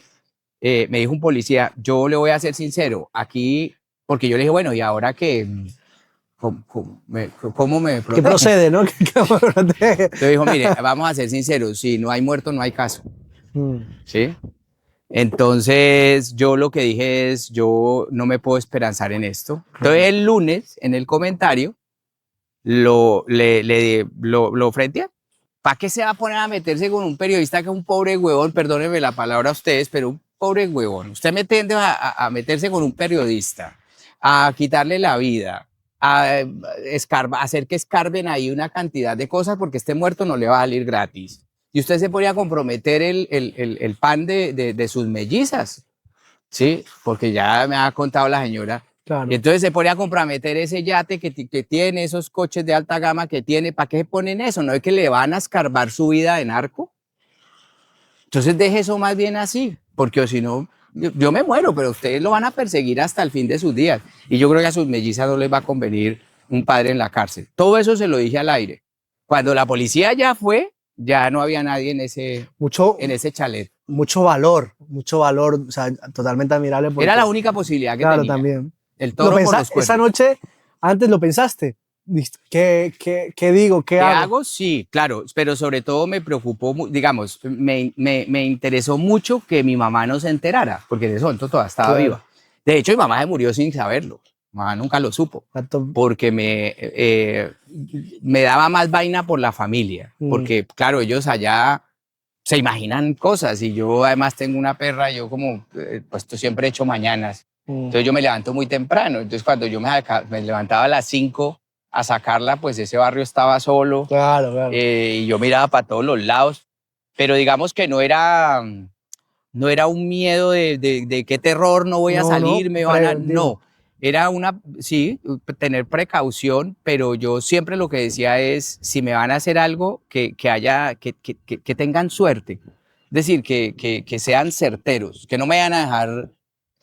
me dijo un policía, yo le voy a ser sincero, aquí Porque yo le dije, bueno, ¿y ahora qué? ¿Cómo me ¿Qué protege? procede, no? ¿Cómo protege? Entonces dijo, mire, vamos a ser sinceros, si no hay muerto, no hay caso, Mm. ¿sí? Entonces yo lo que dije es, yo no me puedo esperanzar en esto. Entonces el lunes, en el comentario, lo frenteé. ¿Para qué se va a poner a meterse con un periodista que es un pobre huevón? Perdónenme la palabra a ustedes, pero un pobre huevón. Usted me tiende a meterse con un periodista, a quitarle la vida, hacer que escarben ahí una cantidad de cosas porque este muerto no le va a salir gratis. Y usted se podría comprometer el pan de sus mellizas, ¿sí? Porque ya me ha contado la señora. Claro. Y entonces se pone a comprometer ese yate que tiene, esos coches de alta gama que tiene. ¿Para qué se ponen eso? ¿No es que le van a escarbar su vida de narco? Entonces deje eso más bien así, porque si no, yo me muero, pero ustedes lo van a perseguir hasta el fin de sus días. Y yo creo que a sus mellizas no les va a convenir un padre en la cárcel. Todo eso se lo dije al aire. Cuando la policía ya fue, ya no había nadie en ese chalet. Mucho valor, o sea, totalmente admirable. Era la única posibilidad que tenía. Claro, también. El toro por los cuernos. Esa noche, antes lo pensaste. ¿Qué digo? ¿Qué hago? Sí, claro, pero sobre todo me preocupó, digamos, me interesó mucho que mi mamá no se enterara, porque de eso todavía estaba viva. De hecho, mi mamá se murió sin saberlo. Mi mamá nunca lo supo, porque me daba más vaina por la familia, porque claro, ellos allá se imaginan cosas y yo además tengo una perra, yo como, pues siempre he hecho mañanas, entonces yo me levanto muy temprano, entonces cuando yo me levantaba a las 5 a sacarla, pues ese barrio estaba solo. Claro, claro. Y yo miraba para todos los lados, pero digamos que no era un miedo de qué terror, no voy a salir, me van a... No, era sí, tener precaución, pero yo siempre lo que decía es, si me van a hacer algo, que tengan suerte. Es decir, que sean certeros, que no me vayan a dejar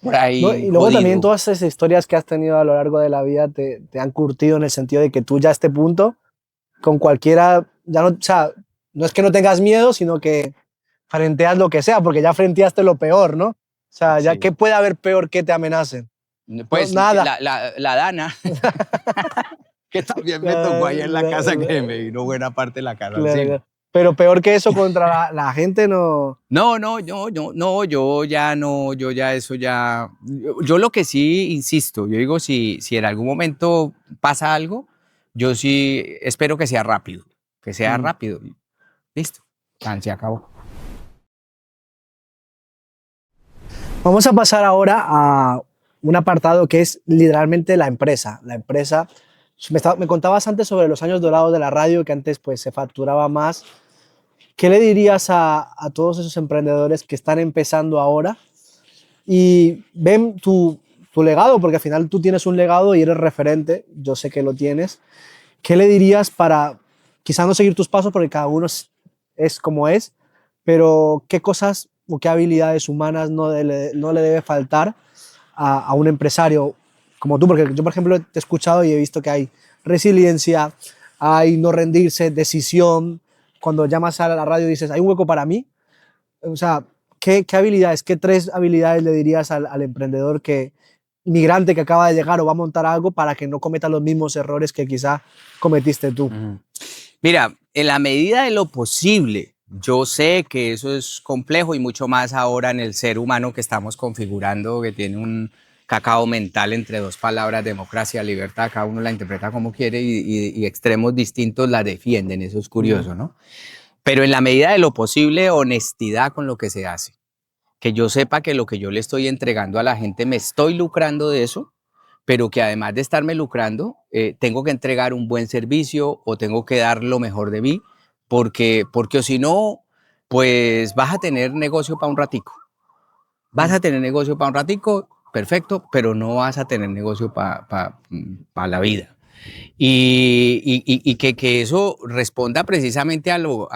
por ahí. No, y luego también todas esas historias que has tenido a lo largo de la vida te han curtido en el sentido de que tú ya a este punto, con cualquiera, ya no, o sea, no es que no tengas miedo, sino que frenteas lo que sea, porque ya frenteaste lo peor, ¿no? O sea, ya, ¿qué puede haber peor que te amenacen? Pues no, nada. La Dana, que también me tocó ahí en la casa, que me vino buena parte de la casa. Claro. Pero peor que eso contra la gente no. No, yo ya eso ya. Yo lo que sí insisto, yo digo, si en algún momento pasa algo, yo sí espero que sea rápido, rápido. Listo, se acabó. Vamos a pasar ahora a un apartado que es literalmente la empresa. La empresa, me contabas antes sobre los años dorados de la radio, que antes pues se facturaba más. ¿Qué le dirías a todos esos emprendedores que están empezando ahora y ven tu legado? Porque al final tú tienes un legado y eres referente, yo sé que lo tienes. ¿Qué le dirías para quizá no seguir tus pasos, porque cada uno es como es, pero qué cosas o qué habilidades humanas no le debe faltar a un empresario como tú? Porque yo, por ejemplo, te he escuchado y he visto que hay resiliencia, hay no rendirse, decisión. Cuando llamas a la radio y dices, ¿hay un hueco para mí? O sea, ¿qué habilidades, qué 3 habilidades le dirías al emprendedor inmigrante que acaba de llegar o va a montar algo para que no cometa los mismos errores que quizá cometiste tú? Mira, en la medida de lo posible, yo sé que eso es complejo y mucho más ahora en el ser humano que estamos configurando, que tiene un cacao mental entre 2 palabras, democracia, libertad, cada uno la interpreta como quiere y extremos distintos la defienden, eso es curioso, ¿no? Pero en la medida de lo posible, honestidad con lo que se hace. Que yo sepa que lo que yo le estoy entregando a la gente, me estoy lucrando de eso, pero que además de estarme lucrando, tengo que entregar un buen servicio o tengo que dar lo mejor de mí, porque si no, pues vas a tener negocio para un ratico. Vas a tener negocio para un ratico, perfecto, pero no vas a tener negocio para la vida. Y que eso responda precisamente a lo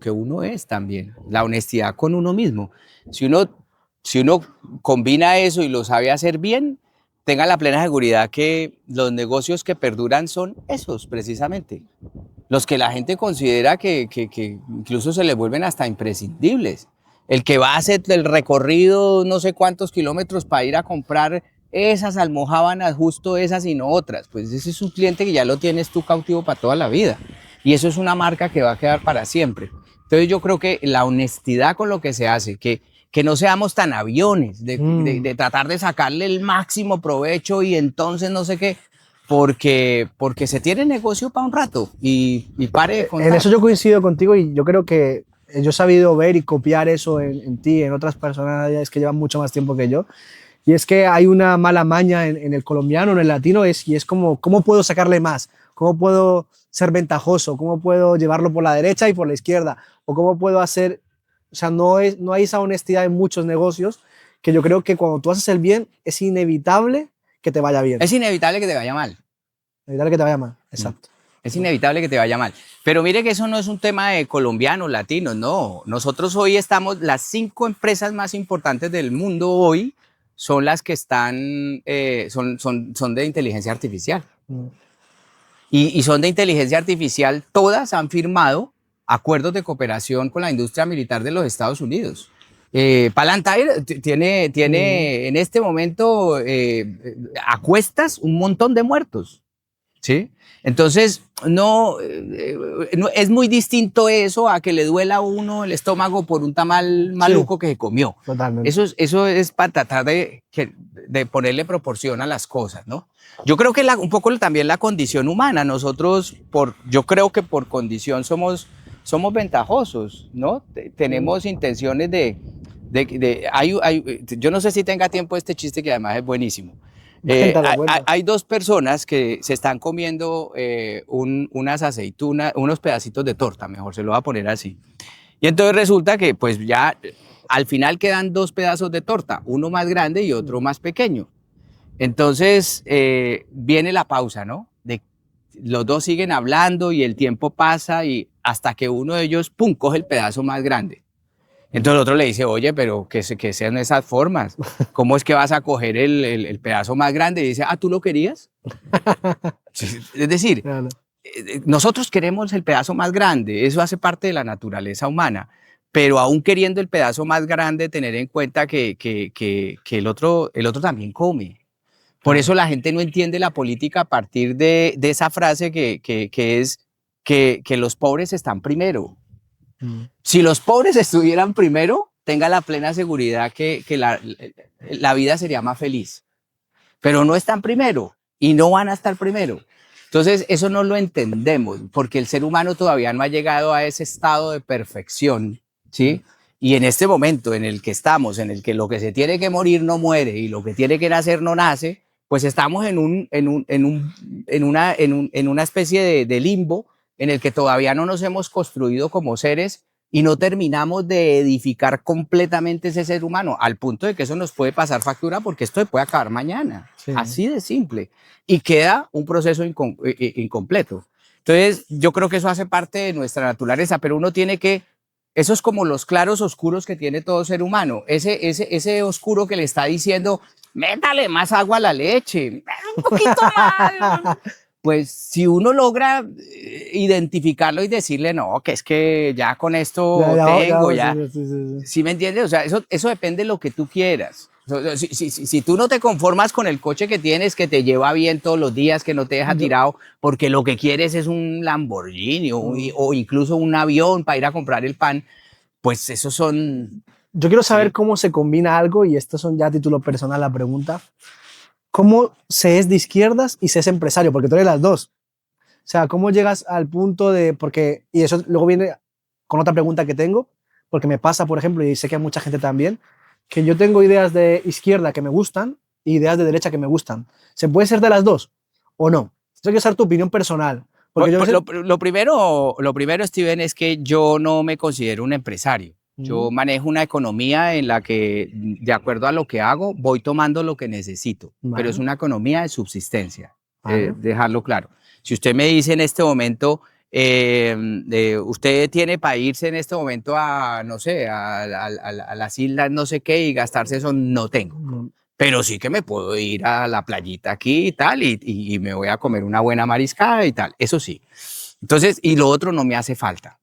que uno es también, la honestidad con uno mismo. Si uno combina eso y lo sabe hacer bien, tenga la plena seguridad que los negocios que perduran son esos precisamente, los que la gente considera que incluso se les vuelven hasta imprescindibles. El que va a hacer el recorrido no sé cuántos kilómetros para ir a comprar esas almojábanas, justo esas y no otras. Pues ese es un cliente que ya lo tienes tú cautivo para toda la vida. Y eso es una marca que va a quedar para siempre. Entonces yo creo que la honestidad con lo que se hace, que no seamos tan aviones, de tratar de sacarle el máximo provecho y entonces no sé qué, porque se tiene negocio para un rato y pare de contar. En eso yo coincido contigo y yo creo que yo he sabido ver y copiar eso en ti, en otras personas que llevan mucho más tiempo que yo. Y es que hay una mala maña en el colombiano, en el latino, y es como, ¿cómo puedo sacarle más? ¿Cómo puedo ser ventajoso? ¿Cómo puedo llevarlo por la derecha y por la izquierda? ¿O cómo puedo hacer? O sea, no hay esa honestidad en muchos negocios que yo creo que cuando tú haces el bien es inevitable que te vaya bien. Es inevitable que te vaya mal. Inevitable que te vaya mal, exacto. Es inevitable que te vaya mal. Pero mire que eso no es un tema de colombianos, latinos, no. Nosotros hoy estamos, las 5 empresas más importantes del mundo hoy son las que están, son de inteligencia artificial. Y son de inteligencia artificial, todas han firmado acuerdos de cooperación con la industria militar de los Estados Unidos. Palantir tiene en este momento a cuestas un montón de muertos. ¿Sí? Entonces, no, es muy distinto eso a que le duela a uno el estómago por un tamal maluco que se comió. Totalmente. Eso es para tratar de ponerle proporción a las cosas, ¿no? Yo creo que un poco también la condición humana, nosotros, yo creo que por condición somos ventajosos, ¿no? Tenemos intenciones yo no sé si tenga tiempo este chiste que además es buenísimo. Hay 2 personas que se están comiendo unas aceitunas, unos pedacitos de torta, mejor se lo voy a poner así. Y entonces resulta que pues ya al final quedan 2 pedazos de torta, uno más grande y otro más pequeño. Entonces viene la pausa, ¿no? Los 2 siguen hablando y el tiempo pasa y hasta que uno de ellos, pum, coge el pedazo más grande. Entonces el otro le dice, oye, pero que sean esas formas. ¿Cómo es que vas a coger el pedazo más grande? Y dice, ¿tú lo querías? Es decir, claro. Nosotros queremos el pedazo más grande, eso hace parte de la naturaleza humana, pero aún queriendo el pedazo más grande, tener en cuenta que el otro también come. Por eso la gente no entiende la política a partir de esa frase que es que los pobres están primero. Si los pobres estuvieran primero, tenga la plena seguridad que la vida sería más feliz. Pero no están primero y no van a estar primero. Entonces, eso no lo entendemos porque el ser humano todavía no ha llegado a ese estado de perfección, ¿sí? Y en este momento en el que estamos, en el que lo que se tiene que morir no muere y lo que tiene que nacer no nace, pues estamos en una especie de limbo en el que todavía no nos hemos construido como seres y no terminamos de edificar completamente ese ser humano, al punto de que eso nos puede pasar factura porque esto se puede acabar mañana, sí. Así de simple, y queda un proceso incompleto. Entonces, yo creo que eso hace parte de nuestra naturaleza, pero uno tiene que, eso es como los claros oscuros que tiene todo ser humano, ese oscuro que le está diciendo, métale más agua a la leche, un poquito más. Pues si uno logra identificarlo y decirle, no, que es que ya con esto tengo, ¿sí me entiendes? O sea, eso depende de lo que tú quieras. Si tú no te conformas con el coche que tienes, que te lleva bien todos los días, que no te deja tirado, porque lo que quieres es un Lamborghini o incluso un avión para ir a comprar el pan, pues esos son... Yo quiero saber cómo se combina algo, y esto son ya a título personal la pregunta. ¿Cómo se es de izquierdas y se es empresario? Porque tú eres las dos. O sea, ¿cómo llegas al punto de...? Y eso luego viene con otra pregunta que tengo, porque me pasa, por ejemplo, y sé que a mucha gente también, que yo tengo ideas de izquierda que me gustan y ideas de derecha que me gustan. ¿Se puede ser de las dos o no? Yo quiero saber tu opinión personal. Porque lo primero, Steven, es que yo no me considero un empresario. Yo manejo una economía en la que, de acuerdo a lo que hago, voy tomando lo que necesito, pero es una economía de subsistencia, dejarlo claro. Si usted me dice en este momento, usted tiene para irse en este momento a, no sé, a las islas no sé qué y gastarse eso, no tengo. Pero sí que me puedo ir a la playita aquí y tal, y me voy a comer una buena mariscada y tal, eso sí. Entonces, y lo otro no me hace falta.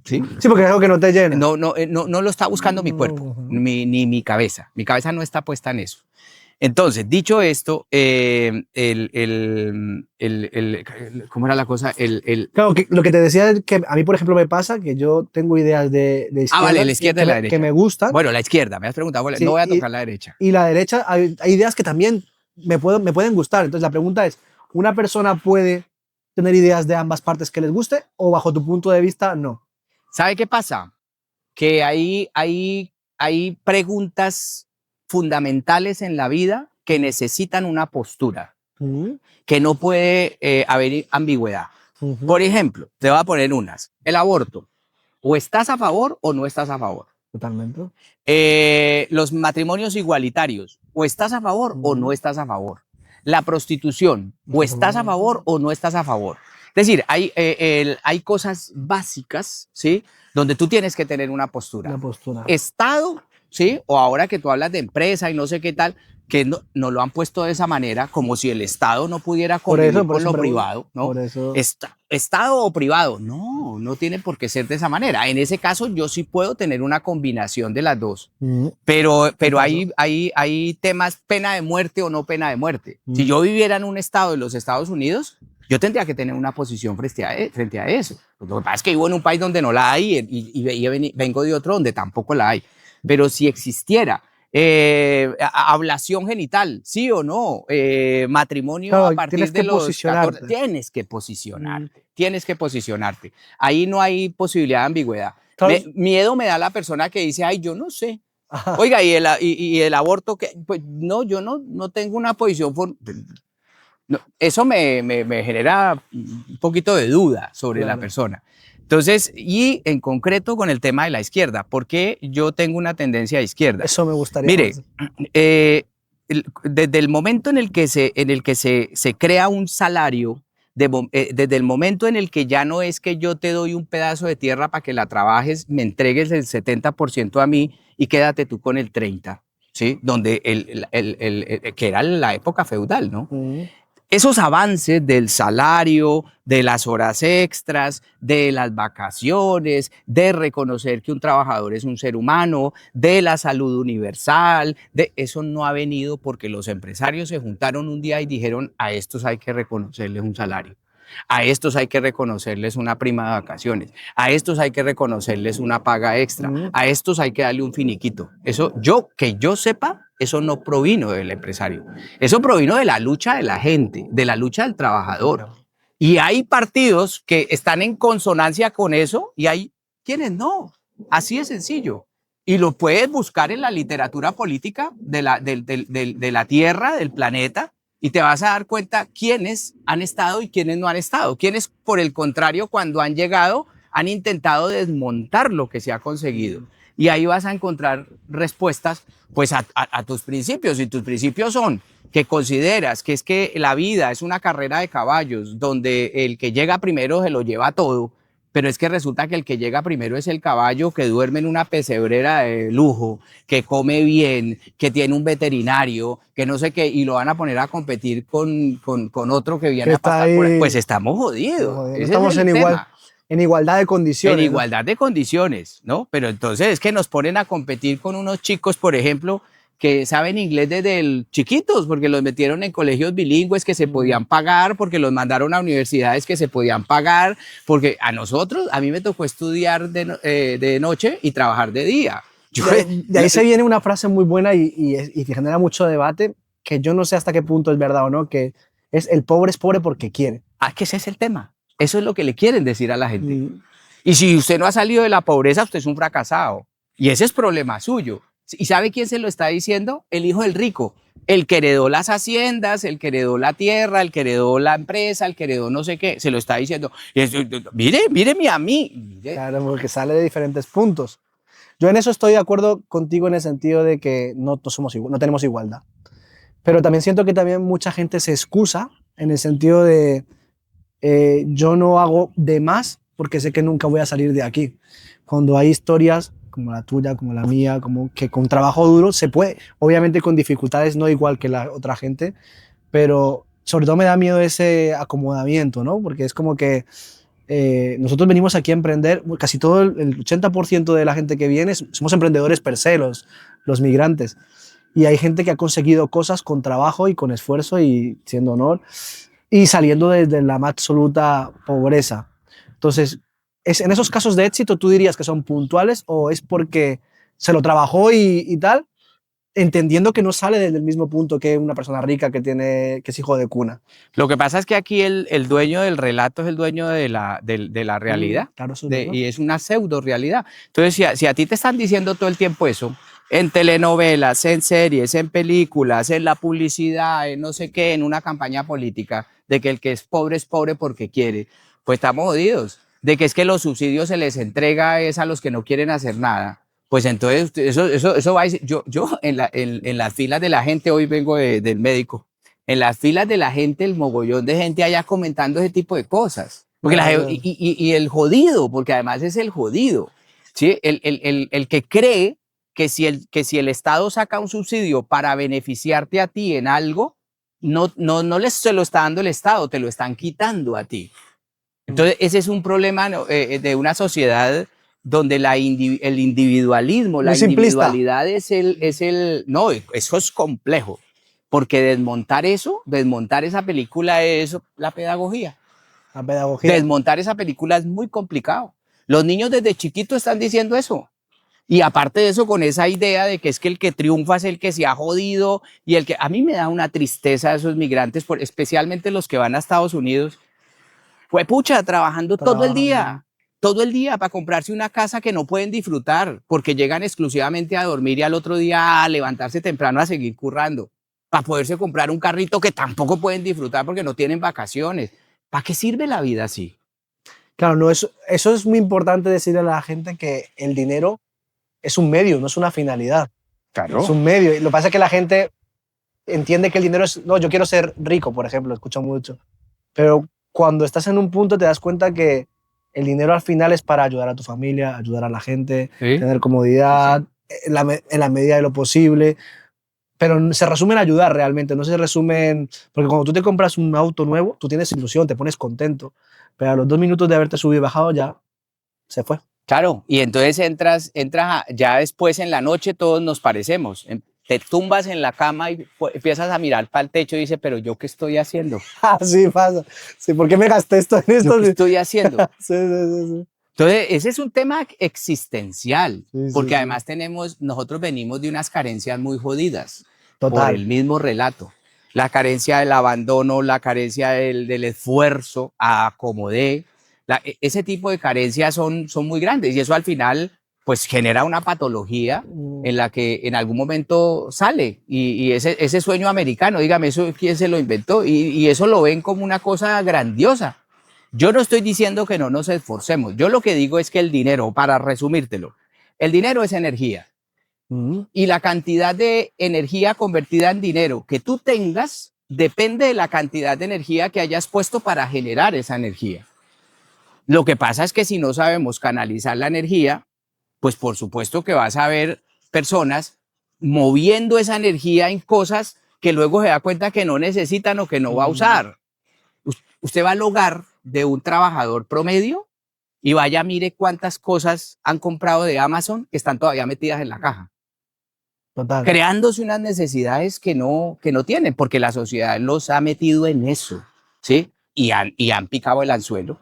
¿Sí? Sí, porque es algo que no te llena. No lo está buscando mi cuerpo, ni mi cabeza. Mi cabeza no está puesta en eso. Entonces, dicho esto, ¿cómo era la cosa? Claro, que lo que te decía es que a mí, por ejemplo, me pasa que yo tengo ideas de Vale, izquierda la izquierda y la derecha. que me gustan. Bueno, la izquierda, me has preguntado, Sí, no voy a tocar la derecha. y la derecha, hay ideas que también me pueden gustar. Entonces, la pregunta es, ¿una persona puede tener ideas de ambas partes que les guste o bajo tu punto de vista, no? ¿Sabe qué pasa? Que hay preguntas fundamentales en la vida que necesitan una postura, que no puede haber ambigüedad. Por ejemplo, te voy a poner unas. El aborto. O estás a favor o no estás a favor. Totalmente. Los matrimonios igualitarios. O estás a favor o no estás a favor. La prostitución. O estás a favor o no estás a favor. Es decir, hay cosas básicas, ¿sí? Donde tú tienes que tener una postura. Una postura. Estado, ¿sí? O ahora que tú hablas de empresa y no sé qué tal, que no lo han puesto de esa manera, como si el Estado no pudiera convivir con lo privado, ¿no? Por eso. Estado o privado, no tiene por qué ser de esa manera. En ese caso, yo sí puedo tener una combinación de las dos. Pero hay temas, pena de muerte o no pena de muerte. Si yo viviera en un estado de los Estados Unidos, yo tendría que tener una posición frente a eso. Lo que pasa es que vivo en un país donde no la hay y vengo de otro donde tampoco la hay. Pero si existiera ablación genital, sí o no, matrimonio claro, a partir de los 14, tienes que posicionarte. Ahí no hay posibilidad de ambigüedad. Claro. Miedo me da la persona que dice, ay, yo no sé. Oiga, ¿y el aborto qué? Pues no, yo no tengo una posición. No, eso me genera un poquito de duda sobre la persona. Entonces, y en concreto con el tema de la izquierda, ¿por qué yo tengo una tendencia a izquierda? Eso me gustaría. Mire, desde el momento en el que se crea un salario, desde el momento en el que ya no es que yo te doy un pedazo de tierra para que la trabajes, me entregues el 70% a mí y quédate tú con el 30%, ¿sí? Donde que era la época feudal, ¿no? Esos avances del salario, de las horas extras, de las vacaciones, de reconocer que un trabajador es un ser humano, de la salud universal, de eso no ha venido porque los empresarios se juntaron un día y dijeron, a estos hay que reconocerles un salario. A estos hay que reconocerles una prima de vacaciones, a estos hay que reconocerles una paga extra, a estos hay que darle un finiquito. Eso, que yo sepa, eso no provino del empresario. Eso provino de la lucha de la gente, de la lucha del trabajador. Y hay partidos que están en consonancia con eso y hay quienes no. Así de sencillo. Y lo puedes buscar en la literatura política de la Tierra, del planeta, y te vas a dar cuenta quiénes han estado y quiénes no han estado. Quienes, por el contrario, cuando han llegado, han intentado desmontar lo que se ha conseguido. Y ahí vas a encontrar respuestas pues a tus principios. Y tus principios son que consideras que es que la vida es una carrera de caballos donde el que llega primero se lo lleva todo, pero es que resulta que el que llega primero es el caballo que duerme en una pesebrera de lujo, que come bien, que tiene un veterinario, que no sé qué, y lo van a poner a competir con otro que viene a pasar por ahí. Pues estamos jodidos. Estamos en igualdad de condiciones. En igualdad de condiciones, ¿no? Pero entonces es que nos ponen a competir con unos chicos, por ejemplo, que saben inglés desde chiquitos, porque los metieron en colegios bilingües que se podían pagar, porque los mandaron a universidades que se podían pagar, porque a mí me tocó estudiar de noche y trabajar de día. De ahí se viene una frase muy buena y genera mucho debate, que yo no sé hasta qué punto es verdad o no, que es el pobre es pobre porque quiere. Que ese es el tema. Eso es lo que le quieren decir a la gente. Y si usted no ha salido de la pobreza, usted es un fracasado. Y ese es problema suyo. ¿Y sabe quién se lo está diciendo? El hijo del rico. El que heredó las haciendas, el que heredó la tierra, el que heredó la empresa, el que heredó no sé qué. Se lo está diciendo. Míreme a mí. Mire. Claro, porque sale de diferentes puntos. Yo en eso estoy de acuerdo contigo en el sentido de que no tenemos igualdad. Pero también siento que también mucha gente se excusa en el sentido de yo no hago de más porque sé que nunca voy a salir de aquí. Cuando hay historias como la tuya, como la mía, como que con trabajo duro se puede, obviamente con dificultades no igual que la otra gente, pero sobre todo me da miedo ese acomodamiento, ¿no? Porque es como que nosotros venimos aquí a emprender, casi todo el 80% de la gente que viene somos emprendedores per se, los migrantes. y hay gente que ha conseguido cosas con trabajo y con esfuerzo y siendo honor y saliendo desde la más absoluta pobreza. Entonces, en esos casos de éxito, ¿tú dirías que son puntuales o es porque se lo trabajó y tal, entendiendo que no sale desde el mismo punto que una persona rica que es hijo de cuna? Lo que pasa es que aquí el dueño del relato es el dueño de la realidad, Claro, eso es verdad. y es una pseudo realidad. Entonces, si a ti te están diciendo todo el tiempo eso, en telenovelas, en series, en películas, en la publicidad, en no sé qué, en una campaña política, de que el que es pobre porque quiere, pues estamos jodidos. De que es que los subsidios se les entrega es a los que no quieren hacer nada. Pues entonces eso va a decir, yo en las filas de la gente, hoy vengo del médico, en las filas de la gente, el mogollón de gente allá comentando ese tipo de cosas. Porque y el jodido, porque además es el jodido, ¿sí? El que cree que si el Estado saca un subsidio para beneficiarte a ti en algo, no se lo está dando el Estado, te lo están quitando a ti. Entonces, ese es un problema, ¿no? De una sociedad donde el individualismo, la Muy simplista. individualidad no, eso es complejo, porque desmontar esa película es la pedagogía. La pedagogía. Desmontar esa película es muy complicado. Los niños desde chiquitos están diciendo eso. Y aparte de eso, con esa idea de que es que el que triunfa es el que se ha jodido y el que a mí me da una tristeza esos migrantes, especialmente los que van a Estados Unidos, fue pucha, trabajando todo el día para comprarse una casa que no pueden disfrutar porque llegan exclusivamente a dormir y al otro día a levantarse temprano a seguir currando, para poderse comprar un carrito que tampoco pueden disfrutar porque no tienen vacaciones. ¿Para qué sirve la vida así? Claro, no, eso es muy importante decirle a la gente que el dinero es un medio, no es una finalidad. Claro. Es un medio. Y lo que pasa es que la gente entiende que el dinero es, no, yo quiero ser rico, por ejemplo, escucho mucho. Pero cuando estás en un punto te das cuenta que el dinero al final es para ayudar a tu familia, ayudar a la gente, ¿Sí? tener comodidad, en la medida de lo posible. Pero se resume en ayudar realmente, no se resume en... Porque cuando tú te compras un auto nuevo, tú tienes ilusión, te pones contento. Pero a los 2 minutos de haberte subido y bajado ya se fue. Claro, y entonces ya después en la noche todos nos parecemos. Te tumbas en la cama y empiezas a mirar para el techo y dices, pero ¿yo qué estoy haciendo? Así pasa. Sí, ¿por qué me gasté esto en esto? ¿Yo qué estoy haciendo? Sí. Entonces, ese es un tema existencial, Sí, porque sí. además nosotros venimos de unas carencias muy jodidas. Total. Por el mismo relato. La carencia del abandono, la carencia del esfuerzo a acomodé. Ese tipo de carencias son muy grandes y eso al final pues genera una patología en la que en algún momento sale y ese sueño americano, dígame, ¿eso quién se lo inventó? Y eso lo ven como una cosa grandiosa. Yo no estoy diciendo que no nos esforcemos, yo lo que digo es que el dinero, para resumírtelo, el dinero es energía. Y la cantidad de energía convertida en dinero que tú tengas depende de la cantidad de energía que hayas puesto para generar esa energía. Lo que pasa es que si no sabemos canalizar la energía, pues por supuesto que vas a ver personas moviendo esa energía en cosas que luego se da cuenta que no necesitan o que no va a usar. Usted va al hogar de un trabajador promedio y vaya, mire cuántas cosas han comprado de Amazon que están todavía metidas en la caja. Total. Creándose unas necesidades que no tienen, porque la sociedad los ha metido en eso, ¿sí? Y han picado el anzuelo.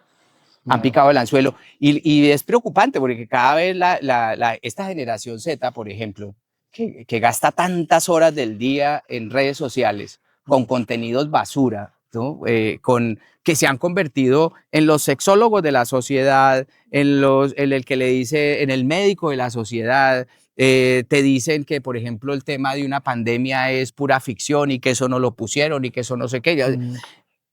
Han picado el anzuelo. Y es preocupante porque cada vez esta generación Z, por ejemplo, que gasta tantas horas del día en redes sociales con contenidos basura, ¿no? Que se han convertido en los sexólogos de la sociedad, en el que le dice, en el médico de la sociedad. Te dicen que, por ejemplo, el tema de una pandemia es pura ficción y que eso no lo pusieron y que eso no sé qué.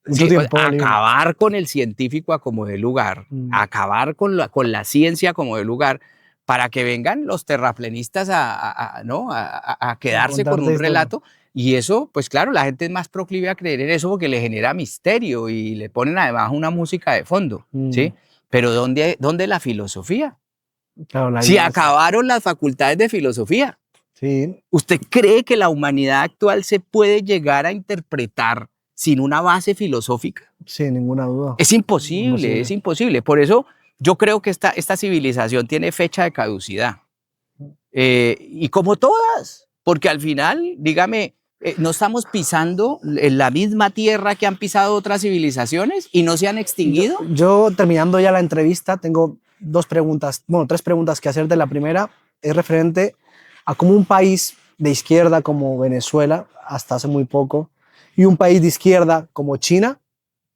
Sí, acabar con el científico a como de lugar, acabar con la ciencia como de lugar, para que vengan los terraplenistas a quedarse con un relato. Y eso, pues claro, la gente es más proclive a creer en eso porque le genera misterio y le ponen además una música de fondo, ¿sí? Pero ¿dónde la filosofía? Claro, si acabaron las facultades de filosofía. Sí. ¿Usted cree que la humanidad actual se puede llegar a interpretar sin una base filosófica? Sin ninguna duda. Es imposible, es imposible. Por eso yo creo que esta civilización tiene fecha de caducidad. Y como todas, porque al final, dígame, no estamos pisando en la misma tierra que han pisado otras civilizaciones y no se han extinguido. Yo terminando ya la entrevista, tengo tres preguntas que hacerte. La primera es referente a cómo un país de izquierda como Venezuela, hasta hace muy poco, y un país de izquierda como China,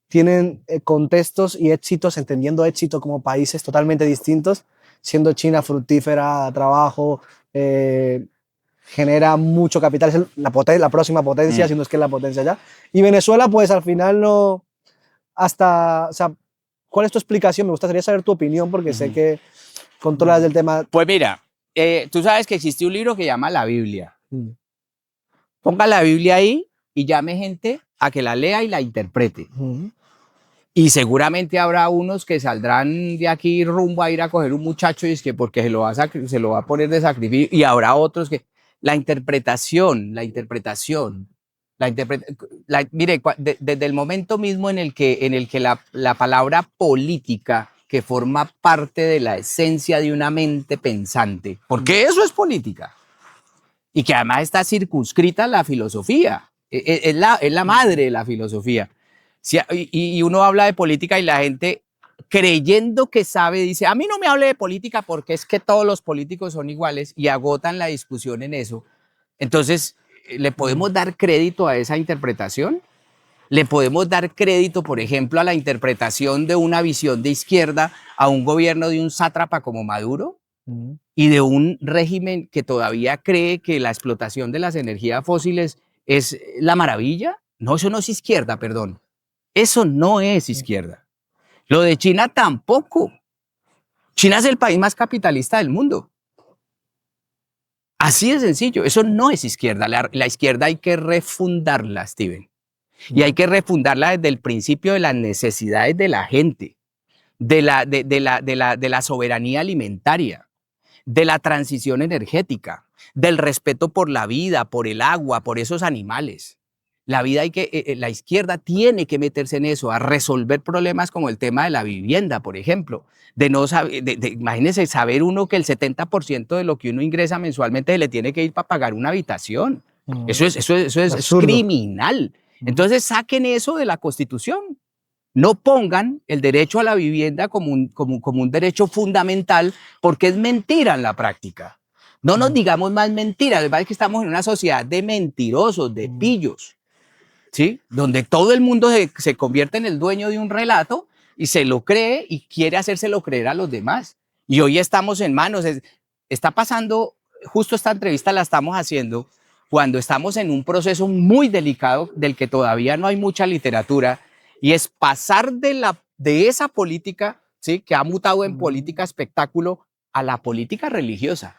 tienen contextos y éxitos, entendiendo éxito como países totalmente distintos, siendo China fructífera, trabajo, genera mucho capital, es la próxima potencia, siendo es que es la potencia ya. Y Venezuela, pues al final no, o sea, ¿cuál es tu explicación? Me gustaría saber tu opinión, porque sé que controlas del tema. Pues mira, tú sabes que existe un libro que se llama la Biblia. Ponga la Biblia ahí y llame gente a que la lea y la interprete. Y seguramente habrá unos que saldrán de aquí rumbo a ir a coger un muchacho y es que porque se lo va a poner de sacrificio, y habrá otros que mire, desde el momento mismo en el que la palabra política, que forma parte de la esencia de una mente pensante, porque eso es política, y que además está circunscrita a la filosofía, es la madre de la filosofía. Y uno habla de política y la gente, creyendo que sabe, dice, a mí no me hable de política porque es que todos los políticos son iguales, y agotan la discusión en eso. Entonces, ¿le podemos dar crédito a esa interpretación? ¿Le podemos dar crédito, por ejemplo, a la interpretación de una visión de izquierda a un gobierno de un sátrapa como Maduro y de un régimen que todavía cree que la explotación de las energías fósiles es la maravilla? No, eso no es izquierda, perdón. Eso no es izquierda. Lo de China tampoco. China es el país más capitalista del mundo. Así de sencillo. Eso no es izquierda. La izquierda hay que refundarla, Steven. Y hay que refundarla desde el principio de las necesidades de la gente, de la soberanía alimentaria, de la transición energética, del respeto por la vida, por el agua, por esos animales. La izquierda tiene que meterse en eso, a resolver problemas como el tema de la vivienda, por ejemplo. Imagínense, saber uno que el 70% de lo que uno ingresa mensualmente le tiene que ir para pagar una habitación. Eso es criminal. Entonces saquen eso de la Constitución. No pongan el derecho a la vivienda como un derecho fundamental, porque es mentira en la práctica. No nos digamos más mentiras. La verdad es que estamos en una sociedad de mentirosos, de pillos, ¿sí? Donde todo el mundo se convierte en el dueño de un relato y se lo cree y quiere hacérselo creer a los demás. Y hoy estamos en manos. Está pasando, justo esta entrevista la estamos haciendo cuando estamos en un proceso muy delicado del que todavía no hay mucha literatura, y es pasar de esa política, ¿sí?, que ha mutado en política espectáculo, a la política religiosa,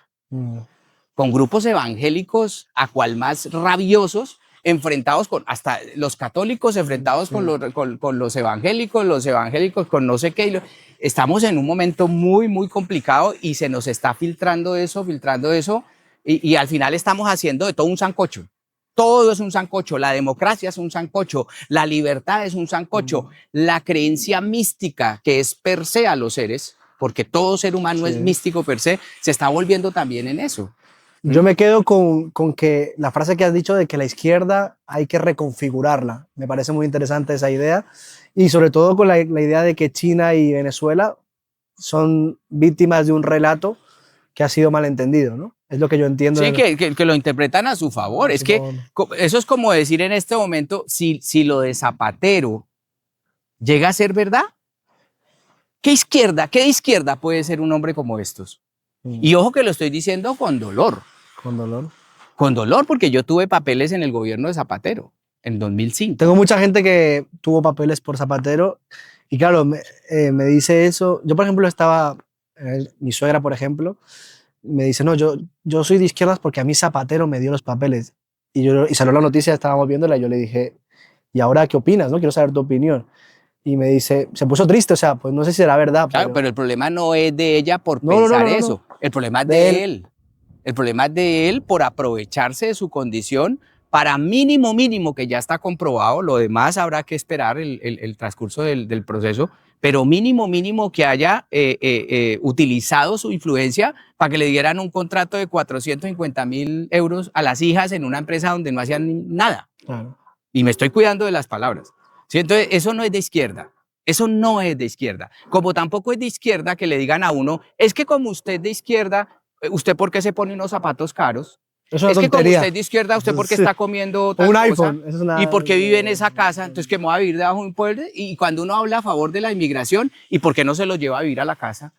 con grupos evangélicos a cual más rabiosos, enfrentados con hasta los católicos, enfrentados con los evangélicos con no sé qué. Estamos en un momento muy, muy complicado y se nos está filtrando eso, y al final estamos haciendo de todo un sancocho. Todo es un sancocho, la democracia es un sancocho, la libertad es un sancocho, la creencia mística, que es per se a los seres, porque todo ser humano es místico per se, se está volviendo también en eso. Yo me quedo con que la frase que has dicho de que la izquierda hay que reconfigurarla. Me parece muy interesante esa idea, y sobre todo con la idea de que China y Venezuela son víctimas de un relato que ha sido malentendido, ¿no? Es lo que yo entiendo. Sí, que lo interpretan a su favor. Es que eso es como decir en este momento, si lo de Zapatero llega a ser verdad, ¿qué de izquierda puede ser un hombre como estos? Y ojo que lo estoy diciendo con dolor. Con dolor. Con dolor, porque yo tuve papeles en el gobierno de Zapatero, en 2005. Tengo mucha gente que tuvo papeles por Zapatero, y claro, me dice eso. Yo, por ejemplo, mi suegra, por ejemplo, me dice, no, yo soy de izquierdas porque a mí Zapatero me dio los papeles. Y salió la noticia, estábamos viéndola, y yo le dije, ¿y ahora qué opinas? ¿No? Quiero saber tu opinión. Y me dice, se puso triste, o sea, pues no sé si será verdad. Claro, pero el problema no es de ella por pensar eso. El problema es de él. El problema es de él por aprovecharse de su condición para mínimo que ya está comprobado, lo demás habrá que esperar el transcurso del proceso, pero mínimo que haya utilizado su influencia para que le dieran un contrato de 450.000 euros a las hijas en una empresa donde no hacían nada. Claro. Y me estoy cuidando de las palabras. ¿Sí? Entonces, eso no es de izquierda. Eso no es de izquierda. Como tampoco es de izquierda que le digan a uno, es que como usted es de izquierda, ¿usted por qué se pone unos zapatos caros? Es una Es que como tontería. usted es de izquierda, ¿usted por qué Sí. está comiendo O tal un cosa? iPhone. Eso es una... ¿Y por qué vive en esa casa? Entonces, ¿que me voy a vivir debajo de un puente? Y cuando uno habla a favor de la inmigración, ¿y por qué no se los lleva a vivir a la casa?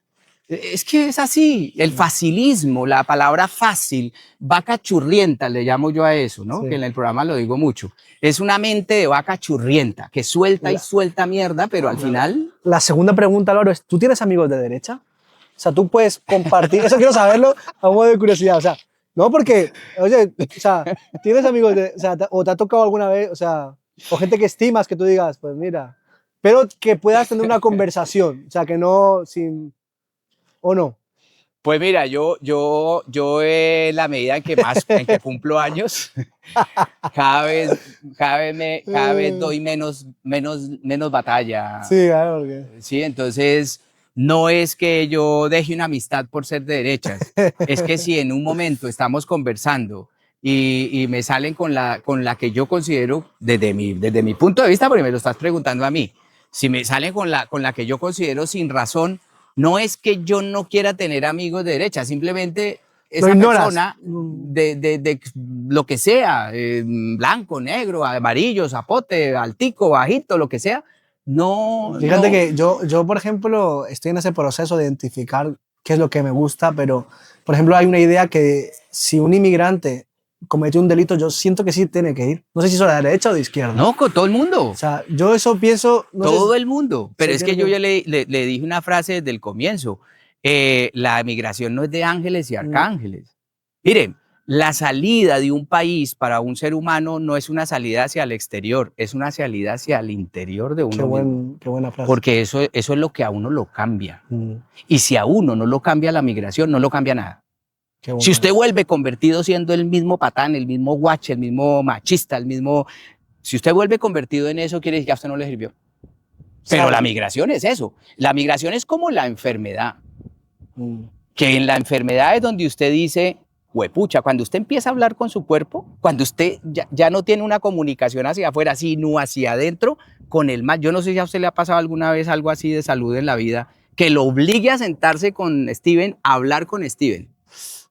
Es que es así, el facilismo, la palabra fácil, vaca churrienta, le llamo yo a eso, ¿no? Sí. Que en el programa lo digo mucho. Es una mente de vaca churrienta, que suelta y suelta mierda, pero al final... La segunda pregunta, Álvaro, es, ¿tú tienes amigos de derecha? O sea, tú puedes compartir, eso quiero saberlo a modo de curiosidad, o sea, no porque, oye, o sea, ¿tienes amigos de, o sea, o te ha tocado alguna vez, o sea, o gente que estimas que tú digas, pues mira, pero que puedas tener una conversación, o sea, que no sin, o no? Pues mira, yo en la medida en que en que cumplo años, cada vez doy menos batalla. Sí, claro, porque... Sí, entonces no es que yo deje una amistad por ser de derechas, es que si en un momento estamos conversando y me salen con la que yo considero, desde mi punto de vista, porque me lo estás preguntando a mí, si me salen con la que yo considero sin razón, no es que yo no quiera tener amigos de derecha, simplemente esa persona de lo que sea, blanco, negro, amarillo, zapote, altico, bajito, lo que sea, no. Fíjate no. que yo, por ejemplo, estoy en ese proceso de identificar qué es lo que me gusta, pero, por ejemplo, hay una idea que si un inmigrante comete un delito, yo siento que sí tiene que ir. No sé si eso es de derecha o de izquierda. No, con todo el mundo. O sea, yo eso pienso... No todo sé, el mundo. Pero sí, es que yo ya le dije una frase desde el comienzo. La migración no es de ángeles y arcángeles. Miren, la salida de un país para un ser humano no es una salida hacia el exterior, es una salida hacia el interior de uno mismo. Qué buena frase. Porque eso es lo que a uno lo cambia. Y si a uno no lo cambia la migración, no lo cambia nada. Si usted vuelve convertido siendo el mismo patán, el mismo guache, el mismo machista, el mismo... Si usted vuelve convertido en eso, quiere decir que a usted no le sirvió. Pero la migración es eso. La migración es como la enfermedad. Que en la enfermedad es donde usted dice, huepucha, cuando usted empieza a hablar con su cuerpo, cuando usted ya no tiene una comunicación hacia afuera, sino hacia adentro, con el mal. Yo no sé si a usted le ha pasado alguna vez algo así de salud en la vida, que lo obligue a sentarse con Steven, a hablar con Steven.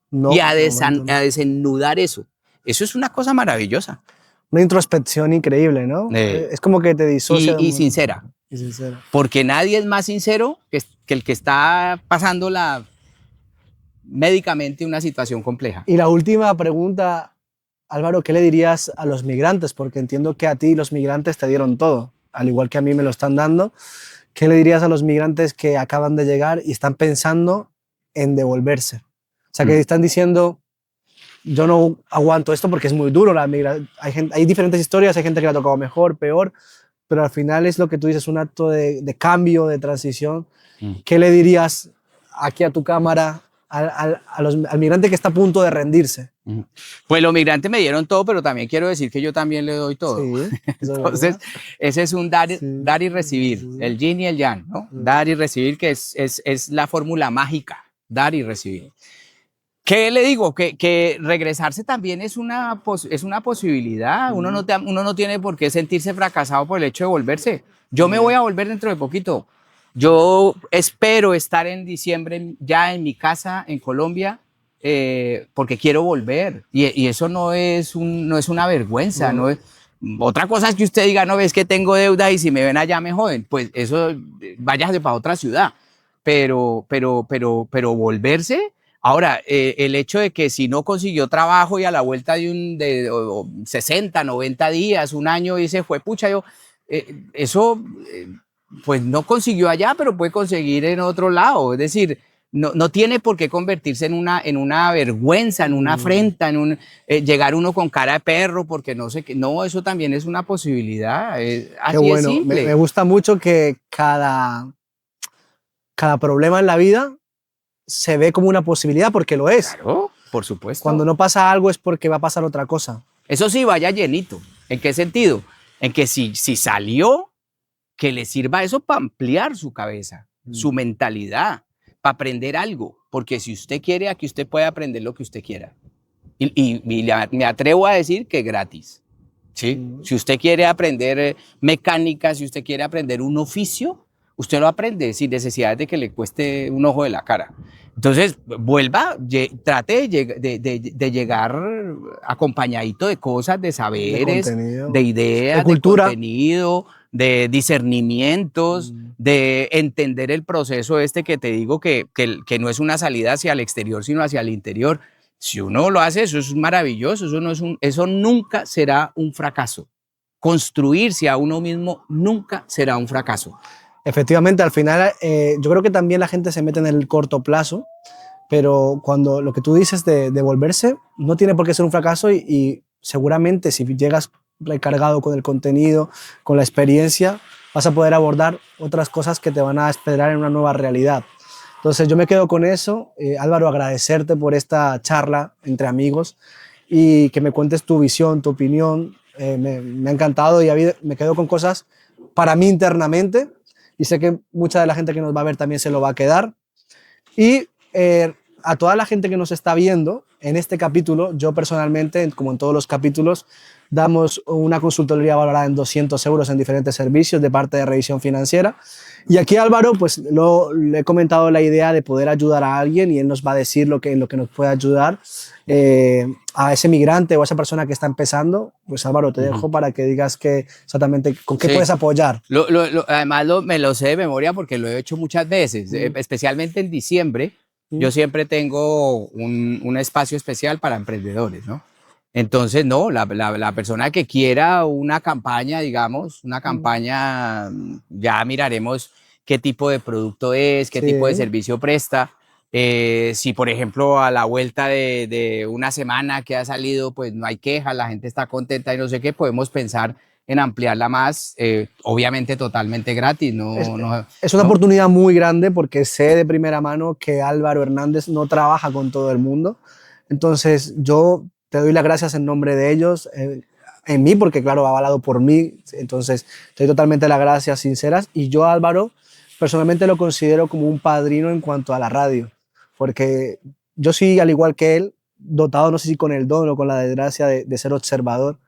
No, y a desenudar eso. Eso es una cosa maravillosa. Una introspección increíble, ¿no? Es como que te disocia. Y sincera. Y sincera. Porque nadie es más sincero que el que está pasando médicamente una situación compleja. Y la última pregunta, Álvaro, ¿qué le dirías a los migrantes? Porque entiendo que a ti los migrantes te dieron todo, al igual que a mí me lo están dando. ¿Qué le dirías a los migrantes que acaban de llegar y están pensando en devolverse? O sea, que están diciendo, yo no aguanto esto porque es muy duro la migración. Hay diferentes historias, hay gente que le ha tocado mejor, peor, pero al final es lo que tú dices, un acto de cambio, de transición. ¿Qué le dirías aquí a tu cámara al migrante que está a punto de rendirse? Pues los migrantes me dieron todo, pero también quiero decir que yo también le doy todo. Sí, entonces, ese es un dar y recibir, sí. El yin y el yang, ¿no? Sí. Dar y recibir, que es la fórmula mágica, dar y recibir. ¿Qué le digo? Que regresarse también es una posibilidad. Uno no tiene por qué sentirse fracasado por el hecho de volverse. Yo me voy a volver dentro de poquito. Yo espero estar en diciembre ya en mi casa en Colombia porque quiero volver. Y eso no es una vergüenza. No es, otra cosa es que usted diga, no, ves que tengo deuda y si me ven allá me joden. Pues eso, váyase para otra ciudad. Pero volverse... Ahora, el hecho de que si no consiguió trabajo y a la vuelta de 60, 90 días, un año, dice, fue pucha, eso pues no consiguió allá, pero puede conseguir en otro lado. Es decir, no tiene por qué convertirse en una vergüenza, en una afrenta, llegar uno con cara de perro, porque no sé qué. No, eso también es una posibilidad. Así bueno, es simple. Me gusta mucho que cada problema en la vida se ve como una posibilidad porque lo es. Claro, por supuesto. Cuando no pasa algo es porque va a pasar otra cosa. Eso sí, vaya llenito. ¿En qué sentido? En que si salió, que le sirva eso para ampliar su cabeza, su mentalidad, para aprender algo. Porque si usted quiere, aquí usted puede aprender lo que usted quiera. Me atrevo a decir que gratis. ¿Sí? Si usted quiere aprender mecánica, si usted quiere aprender un oficio, usted lo aprende sin necesidad de que le cueste un ojo de la cara. Entonces, vuelva, trate de llegar acompañadito de cosas, de saberes, de ideas, de cultura, de contenido, de discernimientos, de entender el proceso este que te digo que no es una salida hacia el exterior, sino hacia el interior. Si uno lo hace, eso es maravilloso, eso nunca será un fracaso. Construirse a uno mismo nunca será un fracaso. Efectivamente, al final yo creo que también la gente se mete en el corto plazo, pero cuando lo que tú dices de volverse no tiene por qué ser un fracaso y seguramente si llegas recargado con el contenido, con la experiencia, vas a poder abordar otras cosas que te van a esperar en una nueva realidad. Entonces yo me quedo con eso. Álvaro, agradecerte por esta charla entre amigos y que me cuentes tu visión, tu opinión. Me ha encantado y me quedo con cosas para mí internamente y sé que mucha de la gente que nos va a ver también se lo va a quedar. Y a toda la gente que nos está viendo, en este capítulo, yo personalmente, como en todos los capítulos, damos una consultoría valorada en 200 euros en diferentes servicios de parte de Revisión Financiera. Y aquí Álvaro, pues le he comentado la idea de poder ayudar a alguien y él nos va a decir en lo que nos puede ayudar a ese migrante o a esa persona que está empezando. Pues Álvaro, te dejo para que digas exactamente con qué puedes apoyar. Además me lo sé de memoria porque lo he hecho muchas veces, especialmente en diciembre. Yo siempre tengo un espacio especial para emprendedores, ¿no? Entonces, no, la persona que quiera una campaña, digamos, una campaña, ya miraremos qué tipo de producto es, qué tipo de servicio presta. Si, por ejemplo, a la vuelta de una semana que ha salido, pues no hay queja, la gente está contenta y no sé qué, podemos pensar en ampliarla más, obviamente totalmente gratis. Es una oportunidad muy grande porque sé de primera mano que Álvaro Hernández no trabaja con todo el mundo. Entonces, yo te doy las gracias en nombre de ellos, en mí, porque claro, avalado por mí. Entonces, te doy totalmente las gracias sinceras. Y yo, Álvaro, personalmente lo considero como un padrino en cuanto a la radio, porque yo sí, al igual que él, dotado, no sé si con el don o con la desgracia de ser observador.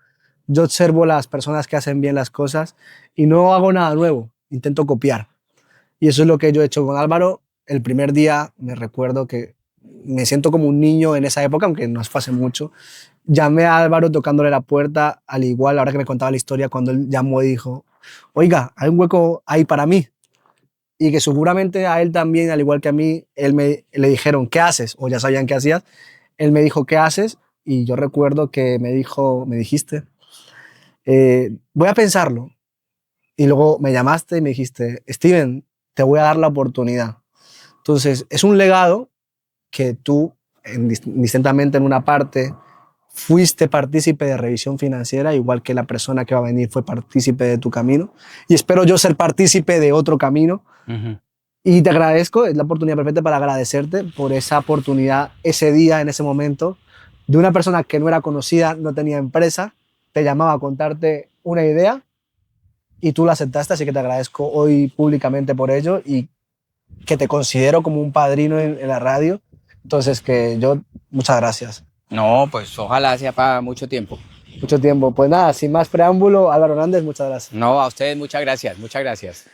Yo observo las personas que hacen bien las cosas y no hago nada nuevo, intento copiar. Y eso es lo que yo he hecho con Álvaro. El primer día me recuerdo que me siento como un niño en esa época, aunque no hace mucho. Llamé a Álvaro tocándole la puerta, al igual, ahora que me contaba la historia, cuando él llamó y dijo, oiga, hay un hueco ahí para mí. Y que seguramente a él también, al igual que a mí, le dijeron, ¿qué haces? O ya sabían qué hacías. Él me dijo, ¿qué haces? Y yo recuerdo que me dijiste, voy a pensarlo. Y luego me llamaste y me dijiste, Steven, te voy a dar la oportunidad. Entonces, es un legado que tú, indistintamente en una parte, fuiste partícipe de Revisión Financiera, igual que la persona que va a venir fue partícipe de tu camino. Y espero yo ser partícipe de otro camino. Y te agradezco, es la oportunidad perfecta para agradecerte por esa oportunidad, ese día, en ese momento, de una persona que no era conocida, no tenía empresa, te llamaba a contarte una idea y tú la aceptaste, así que te agradezco hoy públicamente por ello y que te considero como un padrino en la radio. Entonces, muchas gracias. No, pues ojalá sea para mucho tiempo. Mucho tiempo. Pues nada, sin más preámbulo, Álvaro Hernández, muchas gracias. No, a ustedes muchas gracias, muchas gracias.